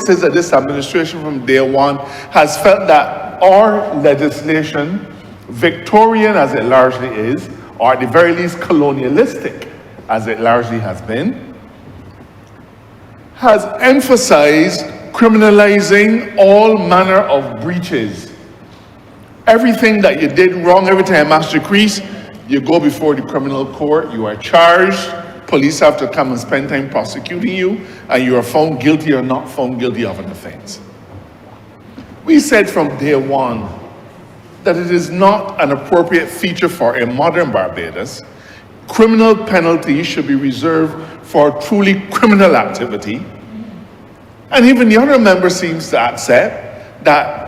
is that this administration from day one has felt that our legislation, Victorian as it largely is, or at the very least colonialistic as it largely has been, has emphasized criminalizing all manner of breaches. Everything that you did wrong, every time Master Crease, you go before the criminal court, you are charged, police have to come and spend time prosecuting you, and you are found guilty or not found guilty of an offense. We said from day one that it is not an appropriate feature for a modern Barbados. Criminal penalties should be reserved for truly criminal activity. And even the other member seems to accept that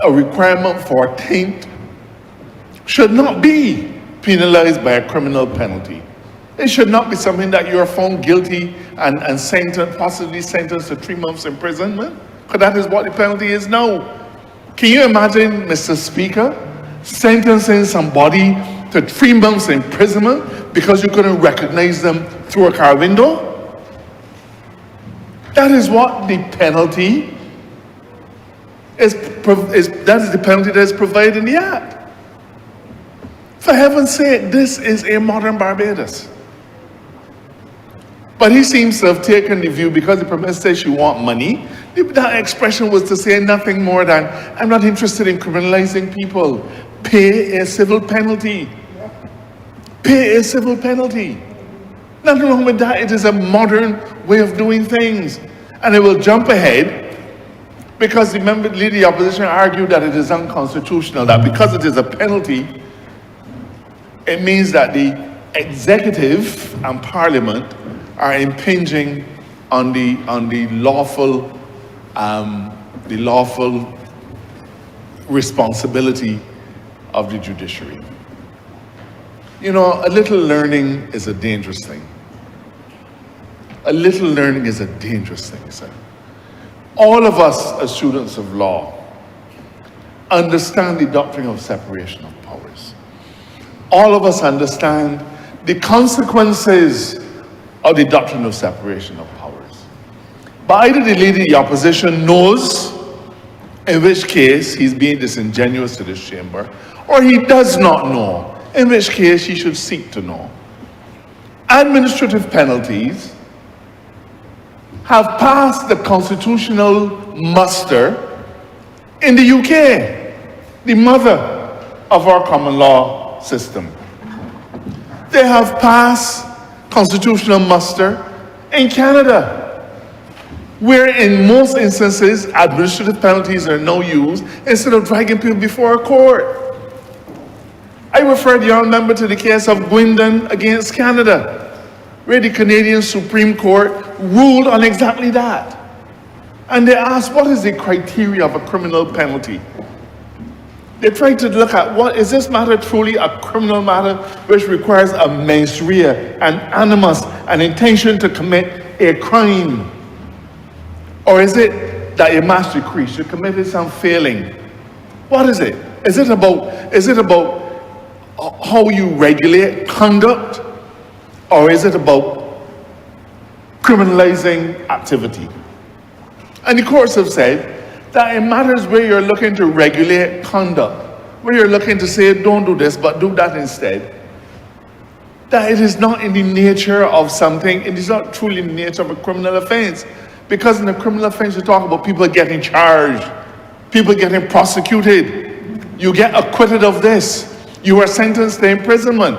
a requirement for tint should not be penalized by a criminal penalty. It should not be something that you are found guilty and sentenced, possibly sentenced to 3 months imprisonment, because that is what the penalty is now. Can you imagine, Mr. Speaker, sentencing somebody to 3 months imprisonment because you couldn't recognize them through a car window? That is what the penalty that is the penalty that is provided in the Act. For heaven's sake, this is a modern Barbados. But he seems to have taken the view, because the Prime Minister says she wants money, that expression was to say nothing more than, I'm not interested in criminalizing people. Pay a civil penalty. Pay a civil penalty. Nothing wrong with that. It is a modern way of doing things. And it will jump ahead, because the leader of the opposition argued that it is unconstitutional, that because it is a penalty, it means that the executive and parliament are impinging on the lawful responsibility of the judiciary. You know, a little learning is a dangerous thing. A little learning is a dangerous thing, sir. All of us as students of law understand the doctrine of separation of powers. All of us understand the consequences of the doctrine of separation of powers. But either the leader of the opposition knows, in which case he's being disingenuous to this chamber, or he does not know, in which case he should seek to know. Administrative penalties have passed the constitutional muster in the UK, the mother of our common law system. They have passed constitutional muster in Canada, where in most instances administrative penalties are now used instead of dragging people before a court. I refer the honourable member to the case of Gwendon against Canada, where the Canadian Supreme Court ruled on exactly that. And they asked, what is the criteria of a criminal penalty? They tried to look at, is this matter truly a criminal matter which requires a mens rea, an animus, an intention to commit a crime? Or is it that your mass decreased, you committed some failing. What is it? Is it about how you regulate conduct, or is it about criminalizing activity? And the courts have said that in matters where you're looking to regulate conduct, where you're looking to say, don't do this, but do that instead, that it is not in the nature of something, it is not truly in the nature of a criminal offense. Because in a criminal offense, you talk about people getting charged, people getting prosecuted. You get acquitted of this, you are sentenced to imprisonment.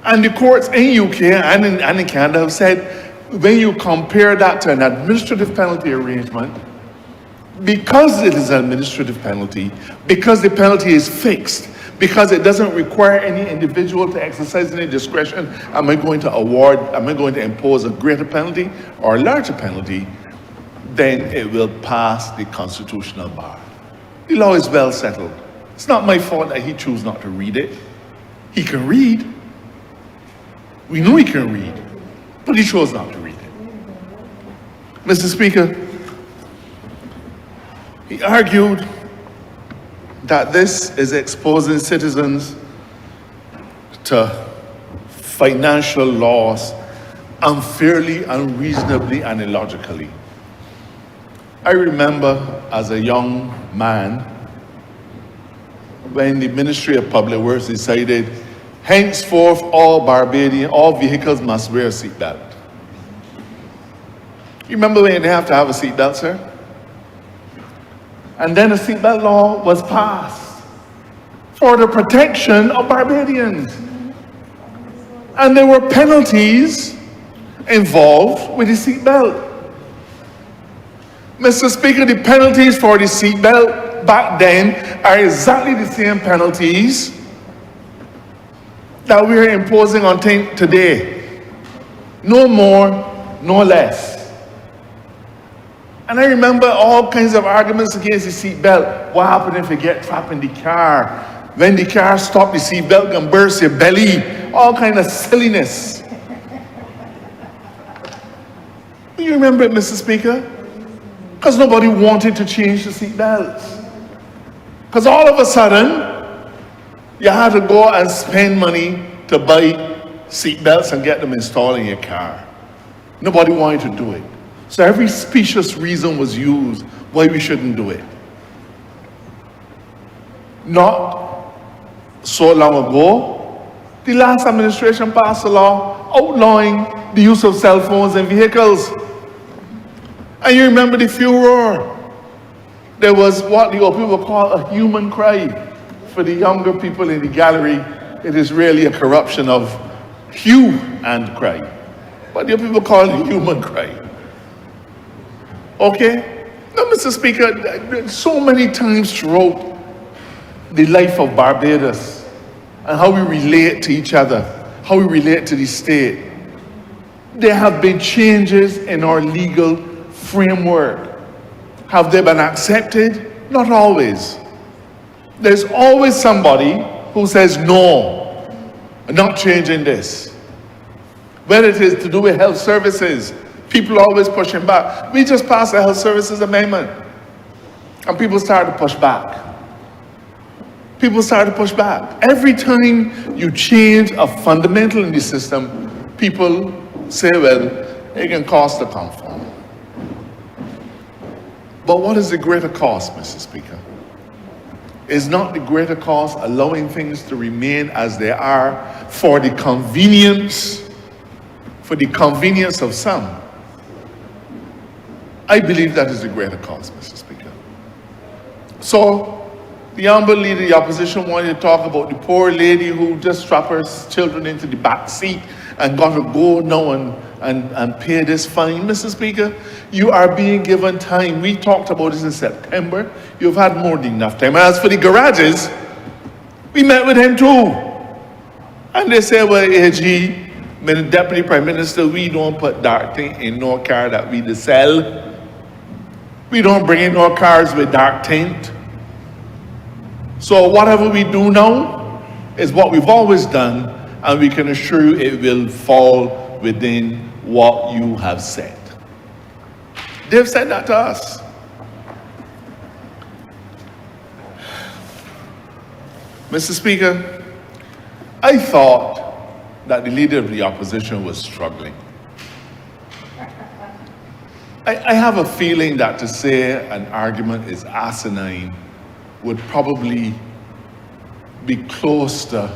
And the courts in UK and in Canada have said, when you compare that to an administrative penalty arrangement, because it is an administrative penalty, because the penalty is fixed, because it doesn't require any individual to exercise any discretion, am I going to impose a greater penalty or a larger penalty, then it will pass the constitutional bar. The law is well settled. It's not my fault that he chose not to read it. He can read. We know he can read, but he chose not to read it. Mr. Speaker, he argued that this is exposing citizens to financial loss unfairly, unreasonably, and illogically. I remember as a young man when the Ministry of Public Works decided henceforth all vehicles must wear a seatbelt. You remember when they have to have a seatbelt, sir? And then a seatbelt law was passed for the protection of Barbadians. And there were penalties involved with the seatbelt. Mr. Speaker, the penalties for the seatbelt back then are exactly the same penalties that we're imposing on today. No more, no less. And I remember all kinds of arguments against the seatbelt. What happened if you get trapped in the car? When the car stops, the seatbelt can burst your belly. All kind of silliness. You remember it, Mr. Speaker? Because nobody wanted to change the seatbelts. Because all of a sudden, you had to go and spend money to buy seatbelts and get them installed in your car. Nobody wanted to do it. So every specious reason was used why we shouldn't do it. Not so long ago, the last administration passed a law outlawing the use of cell phones in vehicles. And you remember the furor. There was what the old people call a human cry. For the younger people in the gallery, it is really a corruption of hue and cry. But the old people call it a human cry. Okay? Now, Mr. Speaker, so many times throughout the life of Barbados and how we relate to each other, how we relate to the state, there have been changes in our legal framework. Have they been accepted? Not always. There's always somebody who says, no, I'm not changing this. Whether it is to do with health services, people are always pushing back. We just passed the Health Services Amendment, and people started to push back. People started to push back. Every time you change a fundamental in the system, people say, well, it can cost a conform. But what is the greater cost, Mr. Speaker? Is not the greater cost allowing things to remain as they are for the convenience of some? I believe that is the greater cost, Mr. Speaker. So, the Honourable Leader of the Opposition wanted to talk about the poor lady who just strapped her children into the back seat and got to go now and pay this fine. Mr. Speaker, you are being given time. We talked about this in September. You've had more than enough time. And as for the garages, we met with him too. And they said, well, AG, when the Deputy Prime Minister, we don't put dark tint in no car that we sell. We don't bring in no cars with dark tint. So whatever we do now is what we've always done, and we can assure you it will fall within what you have said. They've said that to us. Mr. Speaker, I thought that the leader of the opposition was struggling. I have a feeling that to say an argument is asinine would probably be close to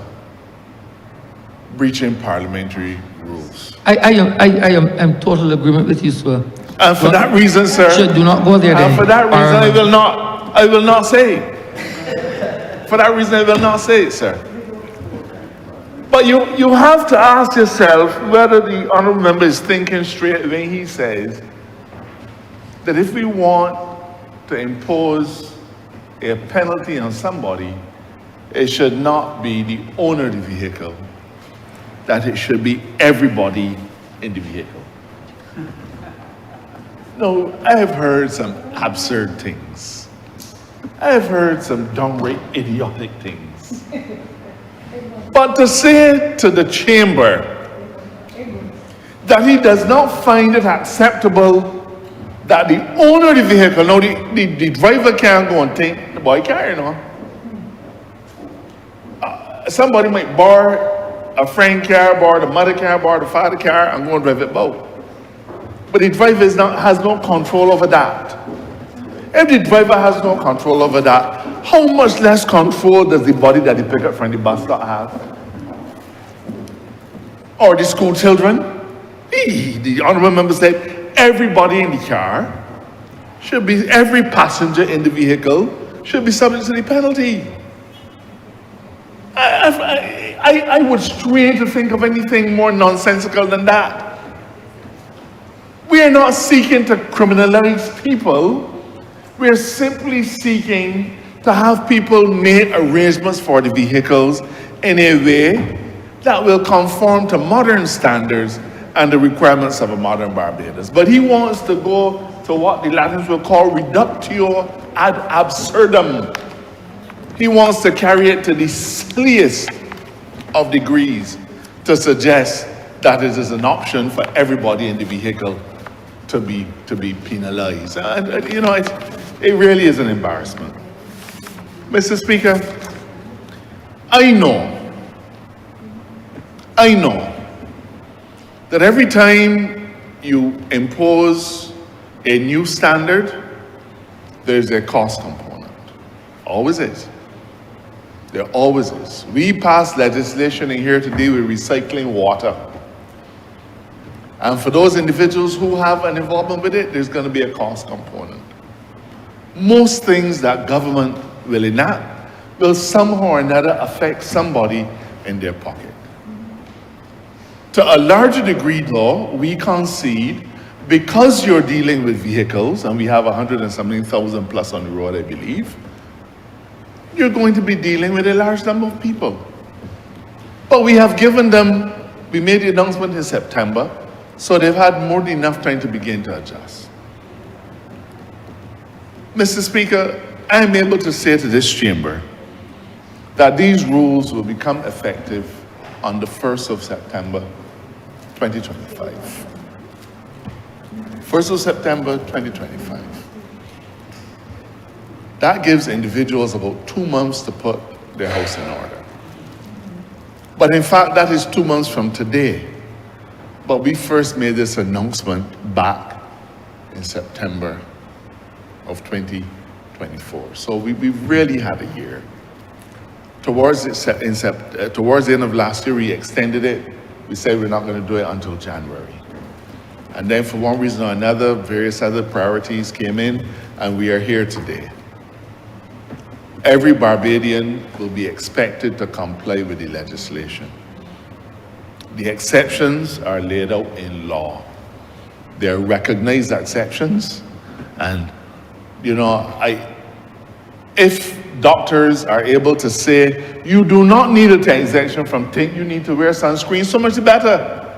breaching parliamentary rules. I am in total agreement with you, sir. And for that reason, sir, Do not go there then. and for that reason, I will not say. For that reason, I will not say it, sir. But you have to ask yourself whether the honourable member is thinking straight when he says that if we want to impose a penalty on somebody, it should not be the owner of the vehicle, that it should be everybody in the vehicle. No, I have heard some absurd things. I have heard some downright idiotic things. But to say to the chamber that he does not find it acceptable that the owner of the vehicle, no, the driver can't go and take the boy car, you know. Somebody might borrow a friend car, borrow the mother car, borrow the father car, and go and drive it both. But the driver has no control over that. If the driver has no control over that, how much less control does the body that he pick up from the bus stop have? Or the school children? The honourable member said everybody in the car should be, every passenger in the vehicle should be subject to the penalty. I would strain to think of anything more nonsensical than that. We are not seeking to criminalize people. We are simply seeking to have people make arrangements for the vehicles in a way that will conform to modern standards and the requirements of a modern Barbados. But he wants to go to what the Latins will call reductio ad absurdum. He wants to carry it to the silliest of degrees to suggest that it is an option for everybody in the vehicle to be penalized. And you know, it really is an embarrassment. Mr. Speaker, I know that every time you impose a new standard, there's a cost component. Always is. There always is. We pass legislation in here today with recycling water. And for those individuals who have an involvement with it, there's going to be a cost component. Most things that government will enact will somehow or another affect somebody in their pocket. To a larger degree, though, we concede, because you're dealing with vehicles, and we have 100 and something thousand plus on the road, I believe, you're going to be dealing with a large number of people. But we have given them, we made the announcement in September, so they've had more than enough time to begin to adjust. Mr. Speaker, I am able to say to this chamber that these rules will become effective on the 1st of September, 2025. 1st of September, 2025. That gives individuals about 2 months to put their house in order. But in fact, that is 2 months from today. But we first made this announcement back in September of 2024. So we've really had a year. Towards the end of last year, we extended it. We said we're not going to do it until January. And then for one reason or another, various other priorities came in, and we are here today. Every Barbadian will be expected to comply with the legislation. The exceptions are laid out in law. They are recognized exceptions, and you know, if doctors are able to say, you do not need an exemption from tint, you need to wear sunscreen, so much better.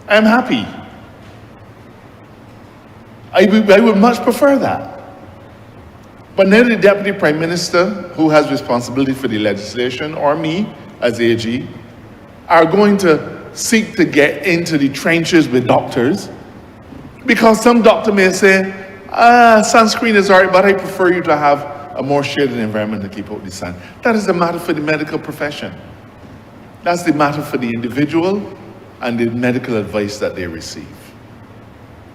I'm happy. I would much prefer that. But neither the Deputy Prime Minister, who has responsibility for the legislation, or me as AG, are going to seek to get into the trenches with doctors Because some doctor may say, sunscreen is all right, but I prefer you to have a more shaded environment to keep out the sun. That is the matter for the medical profession. That's the matter for the individual and the medical advice that they receive.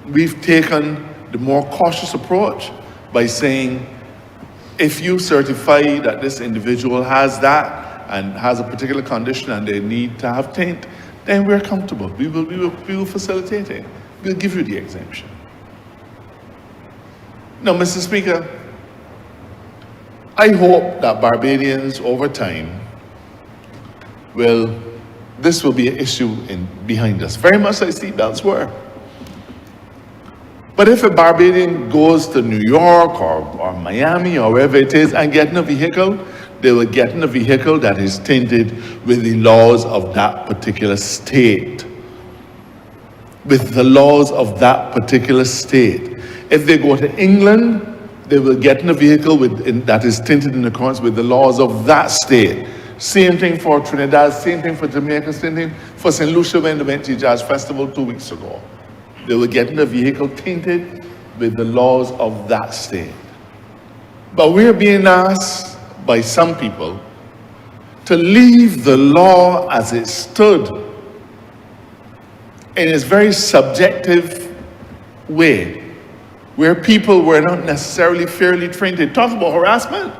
We've taken the more cautious approach by saying, if you certify that this individual has that and has a particular condition and they need to have tint, then we're comfortable. We will facilitate it. We'll give you the exemption. Now, Mr. Speaker, I hope that Barbadians over time this will be an issue behind us, very much like seatbelts were. But if a Barbadian goes to New York or Miami or wherever it is and get in a vehicle, they will get in a vehicle that is tinted with the laws of that particular state. With the laws of that particular state. If they go to England, they will get in a vehicle that is tinted in accordance with the laws of that state. Same thing for Trinidad, same thing for Jamaica, same thing for St. Lucia when they went to Jazz Festival 2 weeks ago. They will get in a vehicle tinted with the laws of that state. But we're being asked by some people to leave the law as it stood in its very subjective way, where people were not necessarily fairly trained. They talk about harassment.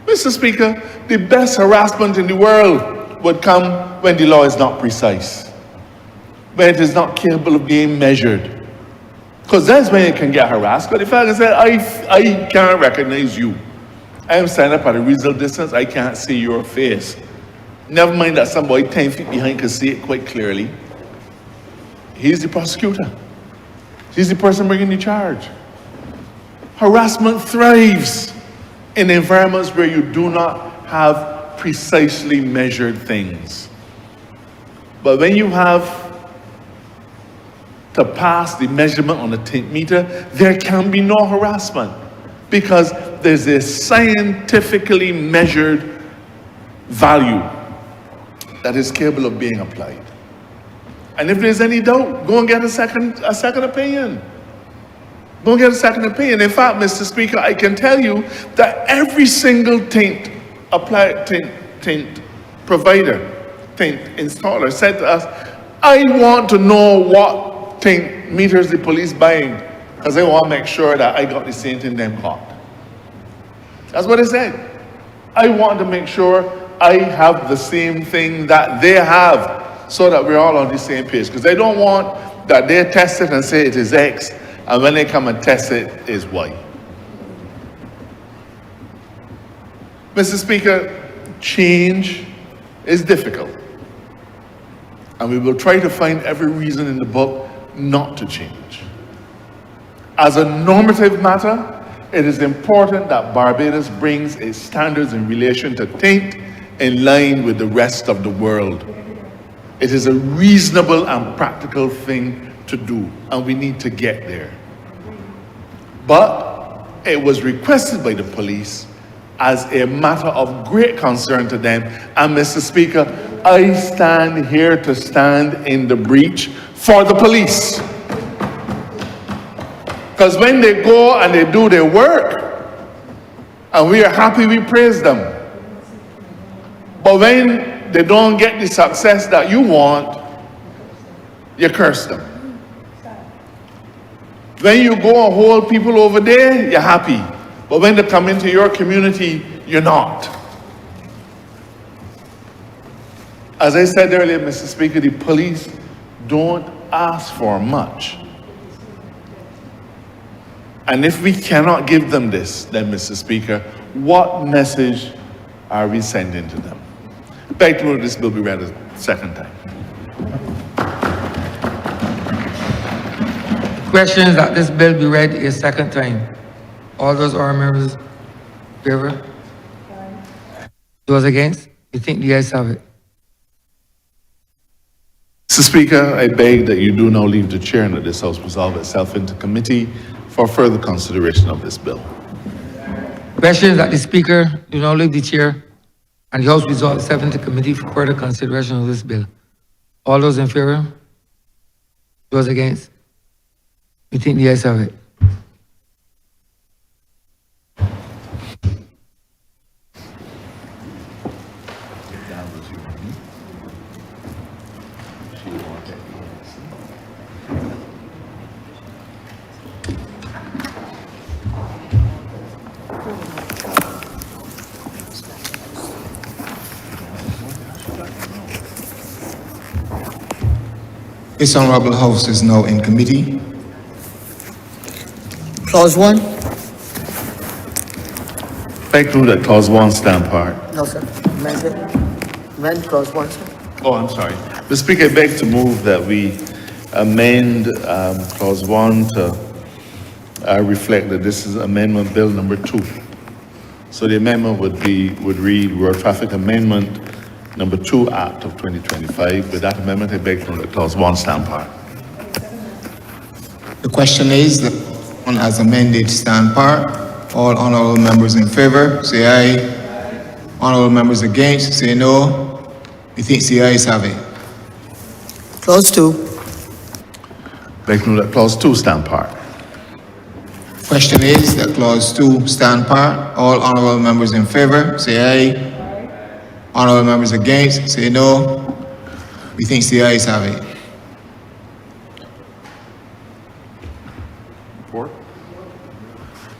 Mr. Speaker, the best harassment in the world would come when the law is not precise, when it is not capable of being measured. Because that's when you can get harassed. But if I said, I can't recognize you. I am standing up at a reasonable distance, I can't see your face. Never mind that somebody 10 feet behind can see it quite clearly. He's the prosecutor. He's the person bringing the charge. Harassment thrives in environments where you do not have precisely measured things. But when you have to pass the measurement on a tint meter, there can be no harassment because there's a scientifically measured value that is capable of being applied. And if there's any doubt, go and get a second opinion. Go and get a second opinion. In fact, Mr. Speaker, I can tell you that every single tint provider, tint installer said to us, I want to know what tint meters the police buying because I want to make sure that I got the same thing them caught. That's what they said. I want to make sure I have the same thing that they have so that we're all on the same page. Because I don't want that they test it and say it is X, and when they come and test it, is Y. Mr. Speaker, change is difficult. And we will try to find every reason in the book not to change. As a normative matter, it is important that Barbados brings its standards in relation to tint in line with the rest of the world. It is a reasonable and practical thing to do, and we need to get there. But it was requested by the police as a matter of great concern to them. And Mr. Speaker, I stand here to stand in the breach for the police. Because when they go and they do their work, and we are happy, we praise them. But when they don't get the success that you want, you curse them. When you go and hold people over there, you're happy. But when they come into your community, you're not. As I said earlier, Mr. Speaker, the police don't ask for much. And if we cannot give them this, then, Mr. Speaker, what message are we sending to them? Beg to move this bill be read a second time. Questions that this bill be read a second time. All those are members in favor? Those against? You think the guys have it? Mr. Speaker, I beg that you do now leave the chair and that this House resolve itself into committee for further consideration of this bill. Questions that the Speaker do not leave the chair and the House resolve itself into committee for further consideration of this bill. All those in favor? Those against? We think the ayes have it. This Honourable House is now in committee. Clause 1? Like to move that clause 1 stand part. No, sir. Amend it. Amend clause 1, sir. Oh, I'm sorry. Mr. Speaker, I beg to move that we amend clause 1 to reflect that this is amendment bill number 2. So the amendment would read Road Traffic Amendment number 2 Act of 2025. With that amendment, I beg to move that clause 1 stand part. The question is, that one as amended stand par. All honourable members in favour, say aye. Honourable members against, say no. Methinks the ayes have it. Clause 2. Beg to move that clause 2 stand part. Question is that clause 2 stand par. All honourable members in favour, say aye. Honourable members against, say no. Methinks the ayes have it.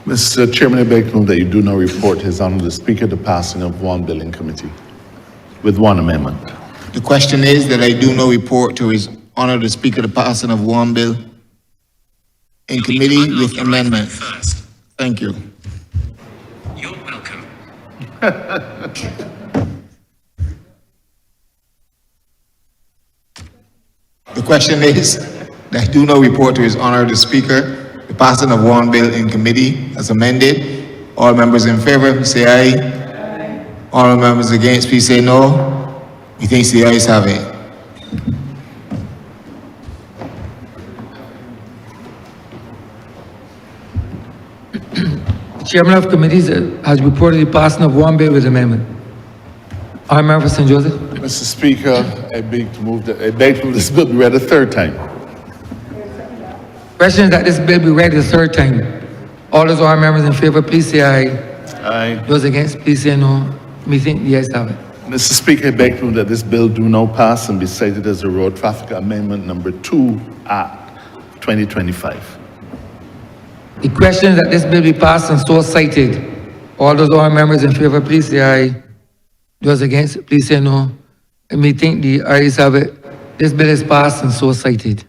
Mr. Chairman, I beg to move that you do not report His Honour the Speaker the passing of one bill in committee with one amendment. The question is that I do no report to His Honour the Speaker the passing of one bill in committee with amendment. Thank you. You're welcome. The question is that I do no report to His Honour the Speaker the passing of one bill in committee as amended. All members in favour, say aye. All members against, please say no. Methinks the ayes have it. The chairman of committees has reported the passing of one bill with amendment. Honourable member for St. Joseph. Mr. Speaker, I beg to move this bill be read a third time. Question is that this bill be read the third time. All those honourable members in favour, please say aye. Aye. Those against, please say no. Me think the ayes have it. Mr. Speaker, I beg to move that this bill do now pass and be cited as a Road Traffic Amendment number 2 Act 2025. The question is that this bill be passed and so cited. All those honourable members in favour, please say aye. Those against, please say no. And me think the ayes have it. This bill is passed and so cited.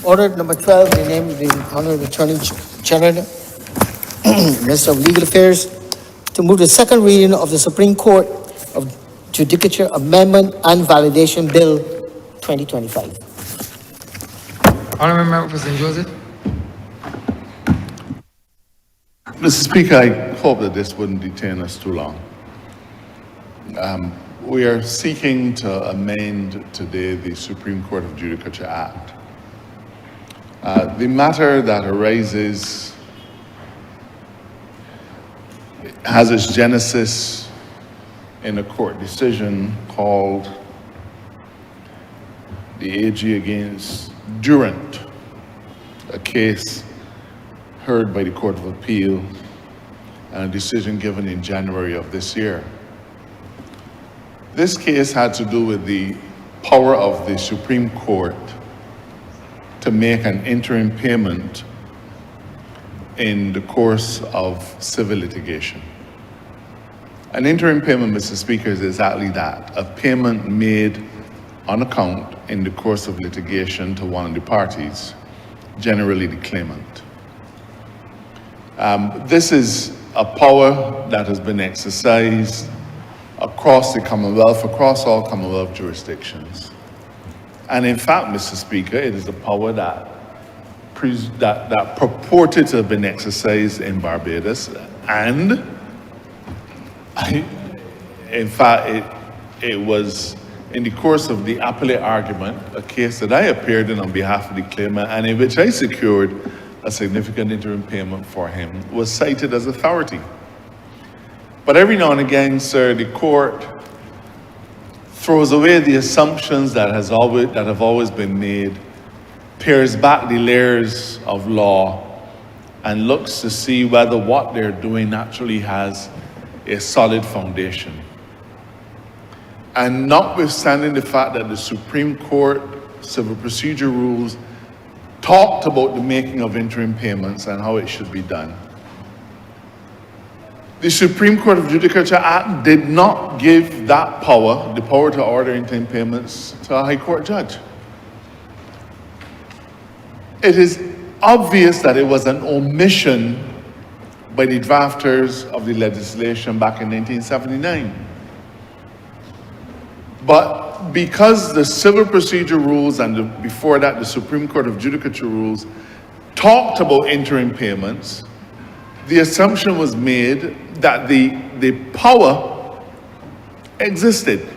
Order number 12, the name of the Honourable Attorney General, Minister of Legal Affairs, to move the second reading of the Supreme Court of Judicial Amendment and Validation Bill 2025. Honourable member for St. Joseph. Mr. Speaker, I hope that this wouldn't detain us too long. We are seeking to amend today the Supreme Court of Judicature Act. The matter that arises has its genesis in a court decision called the AG against Durant, a case heard by the Court of Appeal and a decision given in January of this year. This case had to do with the power of the Supreme Court to make an interim payment in the course of civil litigation. An interim payment, Mr. Speaker, is exactly that, a payment made on account in the course of litigation to one of the parties, generally the claimant. This is a power that has been exercised across the Commonwealth, across all Commonwealth jurisdictions. And in fact, Mr. Speaker, it is a power that purported to have been exercised in Barbados, and in fact, it was in the course of the appellate argument, a case that I appeared in on behalf of the claimant, and in which I secured a significant interim payment for him, was cited as authority. But every now and again, sir, the court throws away the assumptions that have always been made, peers back the layers of law, and looks to see whether what they're doing actually has a solid foundation. And notwithstanding the fact that the Supreme Court Civil Procedure Rules talked about the making of interim payments and how it should be done, the Supreme Court of Judicature Act did not give that power, the power to order interim payments, to a High Court judge. It is obvious that it was an omission by the drafters of the legislation back in 1979. But because the Civil Procedure Rules and before that the Supreme Court of Judicature Rules talked about interim payments, the assumption was made that the power existed.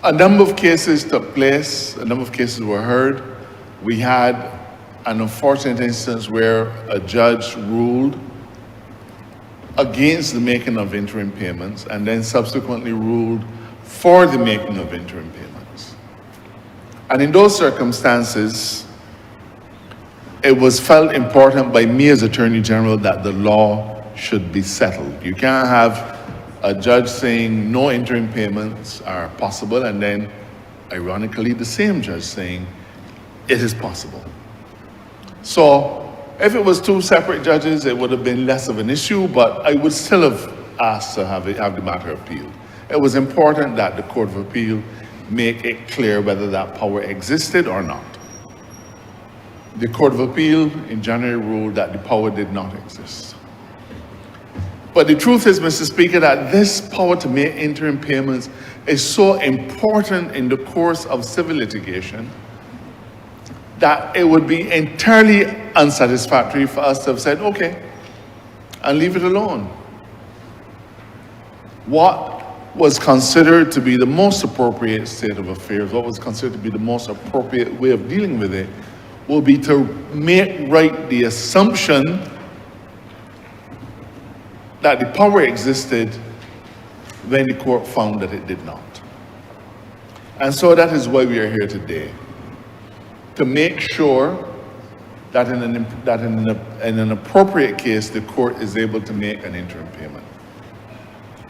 A number of cases took place, a number of cases were heard. We had an unfortunate instance where a judge ruled against the making of interim payments and then subsequently ruled for the making of interim payments. And in those circumstances, it was felt important by me as Attorney General that the law should be settled. You can't have a judge saying no interim payments are possible and then, ironically, the same judge saying it is possible. So, if it was two separate judges, it would have been less of an issue, but I would still have asked to have the matter appealed. It was important that the Court of Appeal make it clear whether that power existed or not. The Court of Appeal in January ruled that the power did not exist. But the truth is, Mr. Speaker, that this power to make interim payments is so important in the course of civil litigation that it would be entirely unsatisfactory for us to have said, okay, and leave it alone. What was considered to be the most appropriate state of affairs, what was considered to be the most appropriate way of dealing with it, will be to make right the assumption that the power existed when the court found that it did not. And so that is why we are here today, to make sure that in an appropriate case, the court is able to make an interim payment.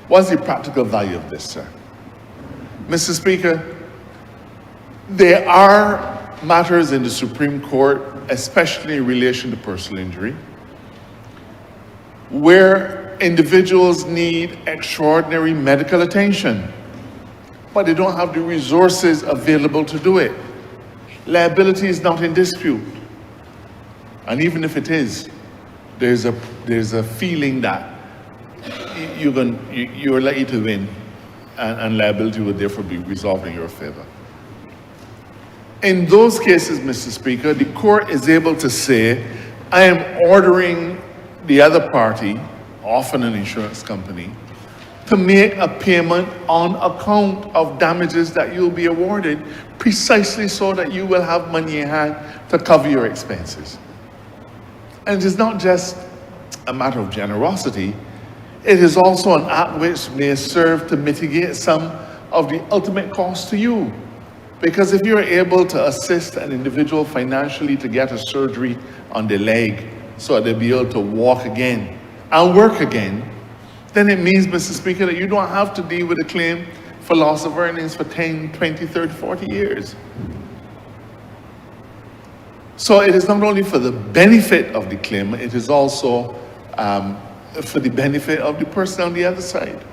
What's the practical value of this, sir? Mr. Speaker, there are matters in the Supreme Court, especially in relation to personal injury, where individuals need extraordinary medical attention, but they don't have the resources available to do it. Liability is not in dispute. And even if it is, there's a feeling that you're likely to win, and liability would therefore be resolved in your favor. In those cases, Mr. Speaker, the court is able to say, I am ordering the other party, often an insurance company, to make a payment on account of damages that you'll be awarded, precisely so that you will have money in hand to cover your expenses. And it is not just a matter of generosity, it is also an act which may serve to mitigate some of the ultimate cost to you. Because if you're able to assist an individual financially to get a surgery on their leg so that they'll be able to walk again and work again, then it means, Mr. Speaker, that you don't have to deal with a claim for loss of earnings for 10, 20, 30, 40 years. So it is not only for the benefit of the claimant, it is also for the benefit of the person on the other side.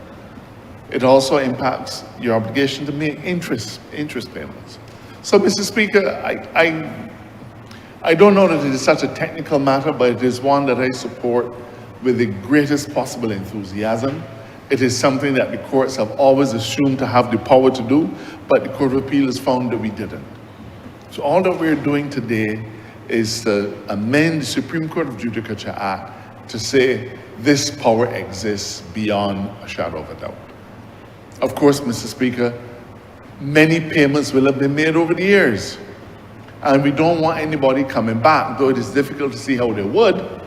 It also impacts your obligation to make interest payments. So, Mr. Speaker, I don't know that it is such a technical matter, but it is one that I support with the greatest possible enthusiasm. It is something that the courts have always assumed to have the power to do, but the Court of Appeal has found that we didn't. So all that we're doing today is to amend the Supreme Court of Judicature Act to say this power exists beyond a shadow of a doubt. Of course, Mr. Speaker, many payments will have been made over the years. And we don't want anybody coming back, though it is difficult to see how they would.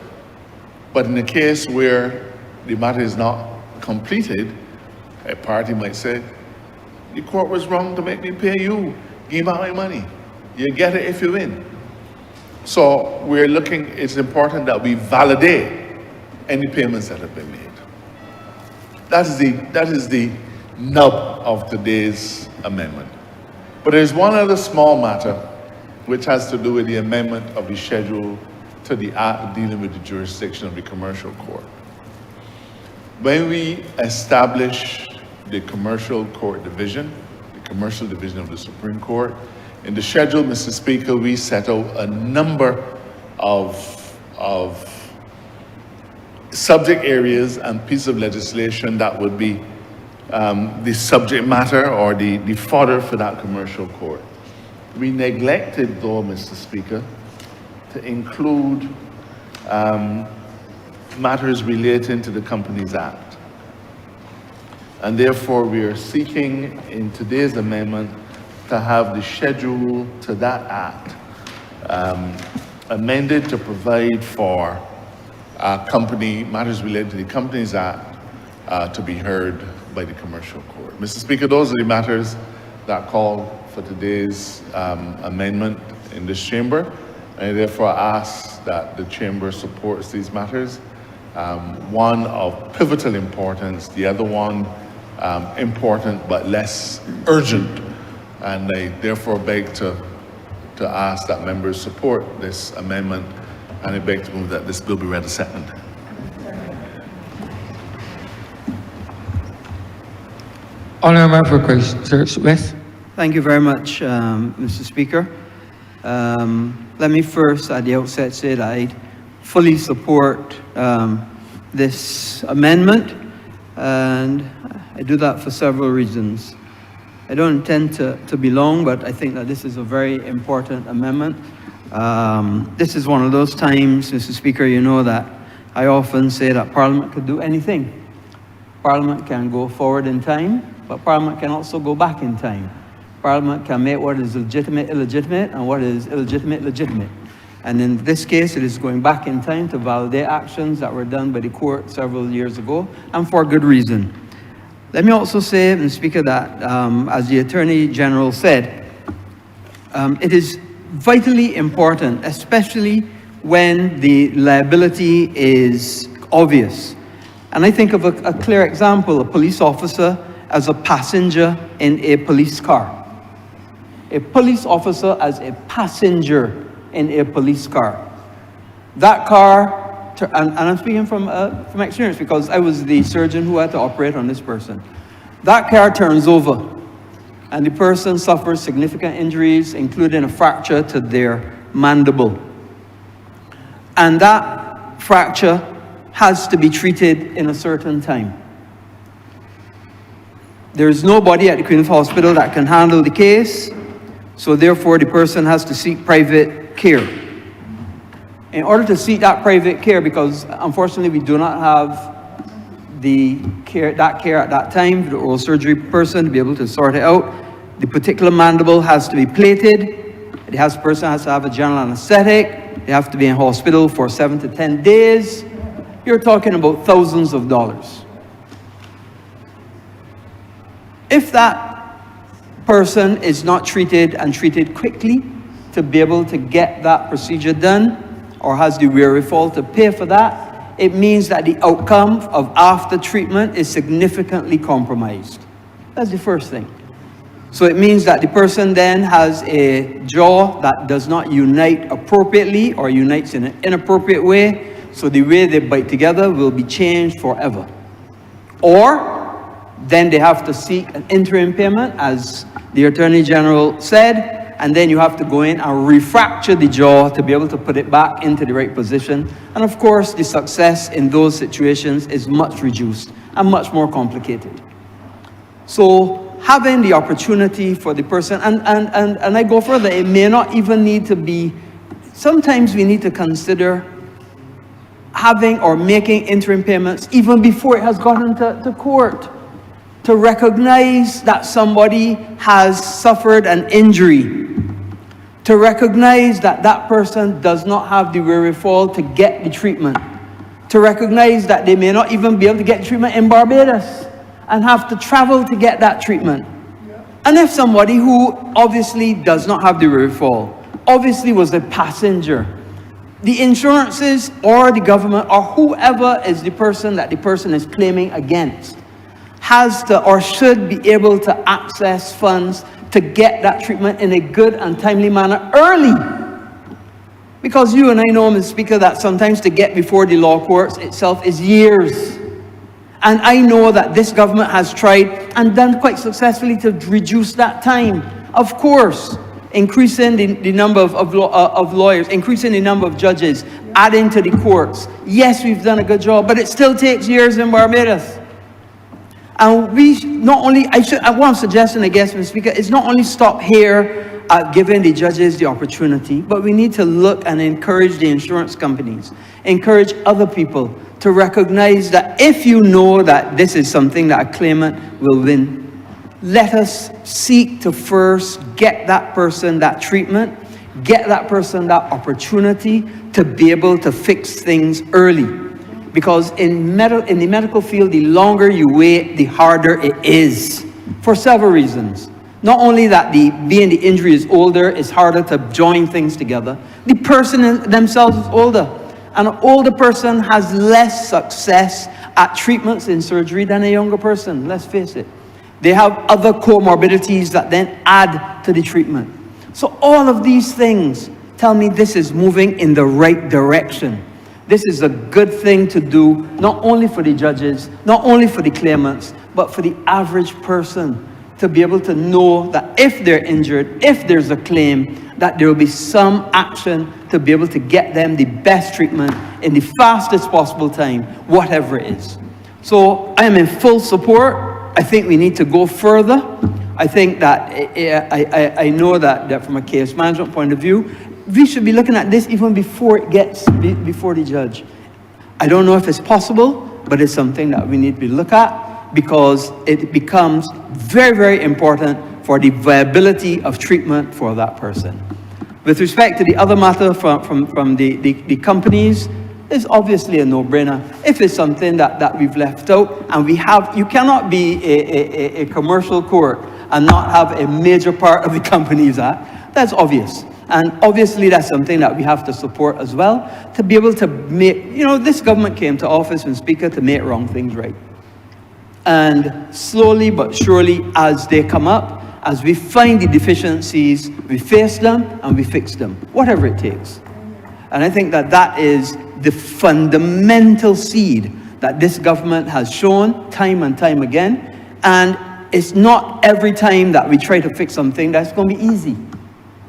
But in a case where the matter is not completed, a party might say, the court was wrong to make me pay you. Give out my money. You get it if you win. So we're looking, it's important that we validate any payments that have been made. That is the nub of today's amendment. But there's one other small matter which has to do with the amendment of the schedule to the act dealing with the jurisdiction of the commercial court. When we establish the commercial court division, the commercial division of the Supreme Court, in the schedule, Mr. Speaker, we set out a number of subject areas and pieces of legislation that would be the subject matter or the fodder for that commercial court. We neglected, though, Mr. Speaker, to include matters relating to the Companies Act. And therefore, we are seeking in today's amendment to have the schedule to that act amended to provide for matters related to the Companies Act to be heard by the commercial court. Mr. Speaker, those are the matters that call for today's amendment in this chamber. And I therefore ask that the chamber supports these matters. One of pivotal importance, the other one important but less urgent. And I therefore beg to ask that members support this amendment, and I beg to move that this bill be read as second. Honourable member for Christchurch West. Thank you very much, Mr. Speaker. Let me first at the outset say that I fully support this amendment, and I do that for several reasons. I don't intend to be long, but I think that this is a very important amendment. This is one of those times, Mr. Speaker, you know that I often say that Parliament could do anything. Parliament can go forward in time, but Parliament can also go back in time. Parliament can make what is legitimate illegitimate and what is illegitimate legitimate. And in this case, it is going back in time to validate actions that were done by the court several years ago, and for good reason. Let me also say, Mr. Speaker, that as the Attorney General said, it is vitally important, especially when the liability is obvious. And I think of a clear example, a police officer as a passenger in a police car. A police officer as a passenger in a police car. That car, and I'm speaking from experience because I was the surgeon who had to operate on this person. That car turns over and the person suffers significant injuries, including a fracture to their mandible. And that fracture has to be treated in a certain time. There is nobody at the Queen's Hospital that can handle the case, so therefore the person has to seek private care. In order to seek that private care, because unfortunately we do not have that care at that time for the oral surgery person to be able to sort it out, the particular mandible has to be plated, the person has to have a general anesthetic, they have to be in hospital for 7 to 10 days. You're talking about thousands of dollars. If that person is not treated and treated quickly to be able to get that procedure done, or has the wherewithal to pay for that, it means that the outcome of after treatment is significantly compromised. That's the first thing. So it means that the person then has a jaw that does not unite appropriately or unites in an inappropriate way, so the way they bite together will be changed forever. Or then they have to seek an interim payment, as the Attorney General said, and then you have to go in and refracture the jaw to be able to put it back into the right position. And of course, the success in those situations is much reduced and much more complicated. So having the opportunity for the person, and I go further, it may not even need to be, sometimes we need to consider having or making interim payments even before it has gotten to court, to recognize that somebody has suffered an injury. to recognize that that person does not have the wherewithal to get the treatment, to recognize that they may not even be able to get the treatment in Barbados and have to travel to get that treatment. And if somebody who obviously does not have the wherewithal, obviously was a passenger, the insurances or the government or whoever is the person that the person is claiming against has to or should be able to access funds to get that treatment in a good and timely manner early. Because you and I know, Mr. Speaker, that sometimes to get before the law courts itself is years. And I know that this government has tried and done quite successfully to reduce that time. Of course, increasing the number of lawyers, increasing the number of judges, adding to the courts. Yes, we've done a good job, but it still takes years in Barbados. And we not only, what I'm suggesting, I guess, Mr. Speaker, is not only stop here at giving the judges the opportunity, but we need to look and encourage the insurance companies, encourage other people to recognize that if you know that this is something that a claimant will win, let us seek to first get that person that treatment, get that person that opportunity to be able to fix things early. Because in the medical field, the longer you wait, the harder it is, for several reasons. Not only that being the injury is older, it's harder to join things together. The person themselves is older. An older person has less success at treatments in surgery than a younger person, let's face it. They have other comorbidities that then add to the treatment. So all of these things tell me this is moving in the right direction. This is a good thing to do, not only for the judges, not only for the claimants, but for the average person to be able to know that if they're injured, if there's a claim, that there will be some action to be able to get them the best treatment in the fastest possible time, whatever it is. So I am in full support. I think we need to go further. I think that I know that from a case management point of view, we should be looking at this even before it gets before the judge. I don't know if it's possible, but it's something that we need to look at because it becomes very, very important for the viability of treatment for that person. With respect to the other matter from the companies, it's obviously a no-brainer. If it's something that we've left out, and you cannot be a commercial court and not have a major part of the Companies Act. That's obvious. And obviously that's something that we have to support as well, to be able to make, this government came to office, Mr. Speaker, to make wrong things right. And slowly but surely, as they come up, as we find the deficiencies, we face them and we fix them, whatever it takes. And I think that is the fundamental seed that this government has shown time and time again. And it's not every time that we try to fix something that's going to be easy.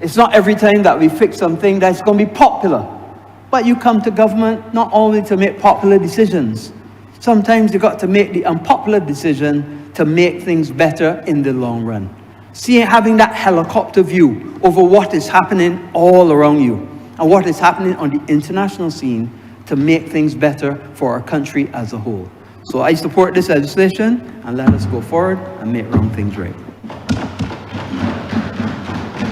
It's not every time that we fix something that's going to be popular. But you come to government not only to make popular decisions. Sometimes you've got to make the unpopular decision to make things better in the long run. Having that helicopter view over what is happening all around you and what is happening on the international scene to make things better for our country as a whole. So I support this legislation, and let us go forward and make wrong things right.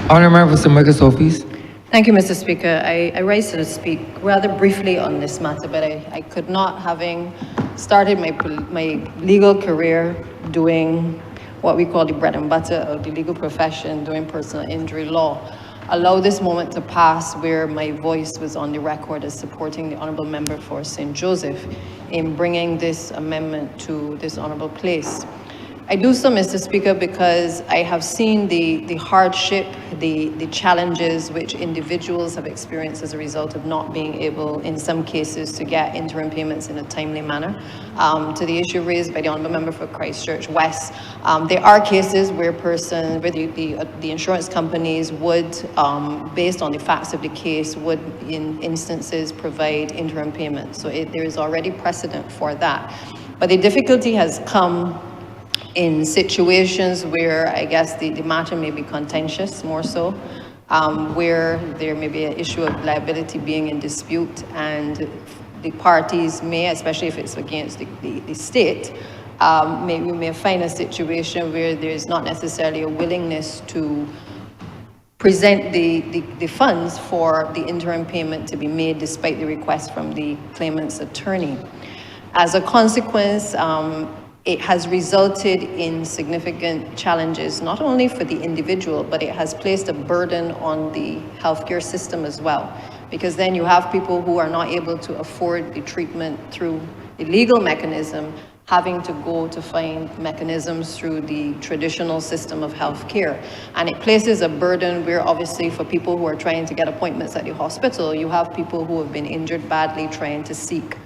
Honourable Member for Microsoft, please. Thank you, Mr. Speaker. I rise to speak rather briefly on this matter, but I could not, having started my legal career doing what we call the bread and butter of the legal profession, doing personal injury law, allow this moment to pass where my voice was on the record as supporting the Honourable Member for St. Joseph in bringing this amendment to this honourable place. I do so, Mr. Speaker, because I have seen the hardship, the challenges which individuals have experienced as a result of not being able, in some cases, to get interim payments in a timely manner. To the issue raised by the Honourable Member for Christchurch West, there are cases where the insurance companies would, based on the facts of the case, would in instances provide interim payments. So there is already precedent for that. But the difficulty has come in situations where I guess the matter may be contentious, more so, where there may be an issue of liability being in dispute, and the parties may, especially if it's against the state, we may find a situation where there is not necessarily a willingness to present the funds for the interim payment to be made despite the request from the claimant's attorney. As a consequence, it has resulted in significant challenges, not only for the individual, but it has placed a burden on the healthcare system as well. Because then you have people who are not able to afford the treatment through the legal mechanism, having to go to find mechanisms through the traditional system of healthcare. And it places a burden where obviously for people who are trying to get appointments at the hospital, you have people who have been injured badly trying to seek,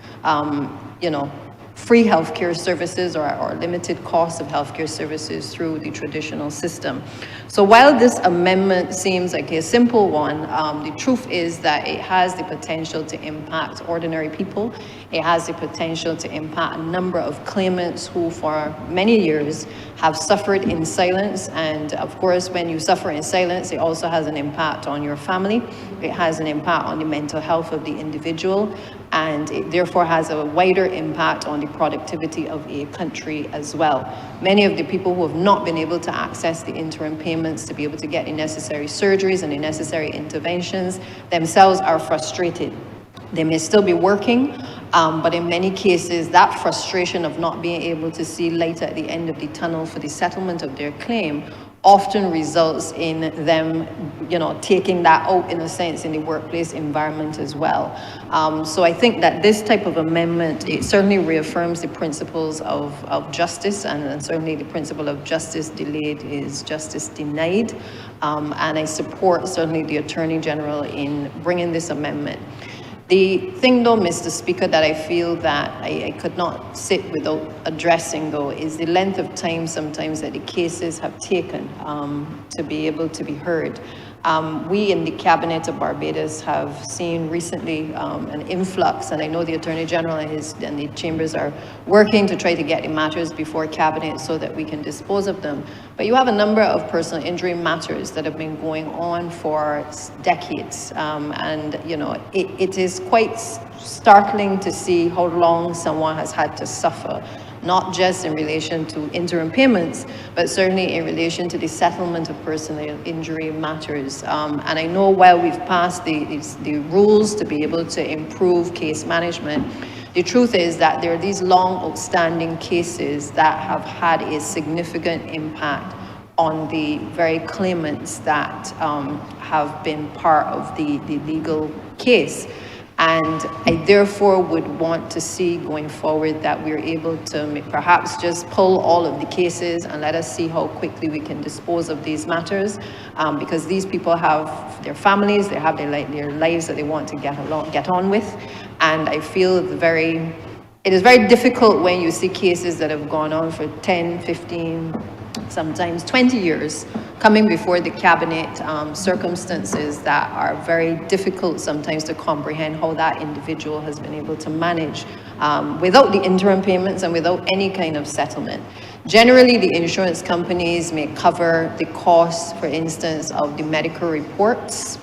free healthcare services or limited cost of healthcare services through the traditional system. So while this amendment seems like a simple one, the truth is that it has the potential to impact ordinary people. It has the potential to impact a number of claimants who for many years have suffered in silence. And of course, when you suffer in silence, it also has an impact on your family. It has an impact on the mental health of the individual, and it therefore has a wider impact on the productivity of a country as well. Many of the people who have not been able to access the interim payments to be able to get the necessary surgeries and the necessary interventions themselves are frustrated. They may still be working, but in many cases, that frustration of not being able to see light at the end of the tunnel for the settlement of their claim often results in them, taking that out in a sense in the workplace environment as well. So I think that this type of amendment, it certainly reaffirms the principles of justice, and certainly the principle of justice delayed is justice denied. And I support certainly the Attorney General in bringing this amendment. The thing though, Mr. Speaker, that I feel that I could not sit without addressing though is the length of time sometimes that the cases have taken to be able to be heard. We in the Cabinet of Barbados have seen recently an influx, and I know the Attorney General and the chambers are working to try to get the matters before Cabinet so that we can dispose of them. But you have a number of personal injury matters that have been going on for decades, and it is quite startling to see how long someone has had to suffer, not just in relation to interim payments, but certainly in relation to the settlement of personal injury matters. And I know while we've passed the rules to be able to improve case management, the truth is that there are these long outstanding cases that have had a significant impact on the very claimants that have been part of the legal case. And I therefore would want to see going forward that we're able to perhaps just pull all of the cases and let us see how quickly we can dispose of these matters, because these people have their families, they have their lives that they want to get on with. And I feel it is very difficult when you see cases that have gone on for 10, 15, sometimes 20 years, coming before the Cabinet, circumstances that are very difficult sometimes to comprehend how that individual has been able to manage without the interim payments and without any kind of settlement. Generally, the insurance companies may cover the costs, for instance, of the medical reports.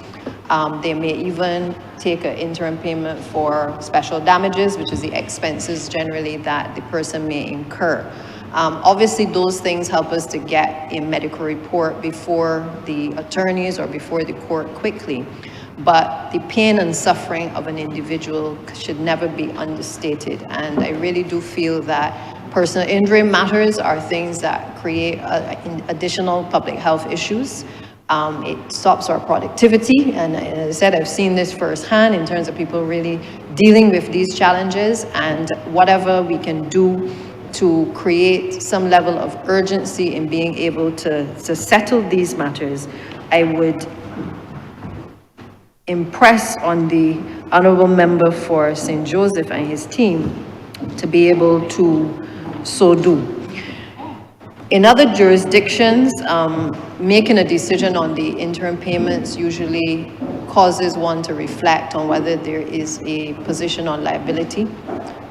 They may even take an interim payment for special damages, which is the expenses generally that the person may incur. Obviously, those things help us to get a medical report before the attorneys or before the court quickly. But the pain and suffering of an individual should never be understated. And I really do feel that personal injury matters are things that create additional public health issues. It stops our productivity. And as I said, I've seen this firsthand in terms of people really dealing with these challenges, and whatever we can do to create some level of urgency in being able to settle these matters, I would impress on the Honourable Member for St. Joseph and his team to be able to so do. In other jurisdictions, making a decision on the interim payments usually causes one to reflect on whether there is a position on liability.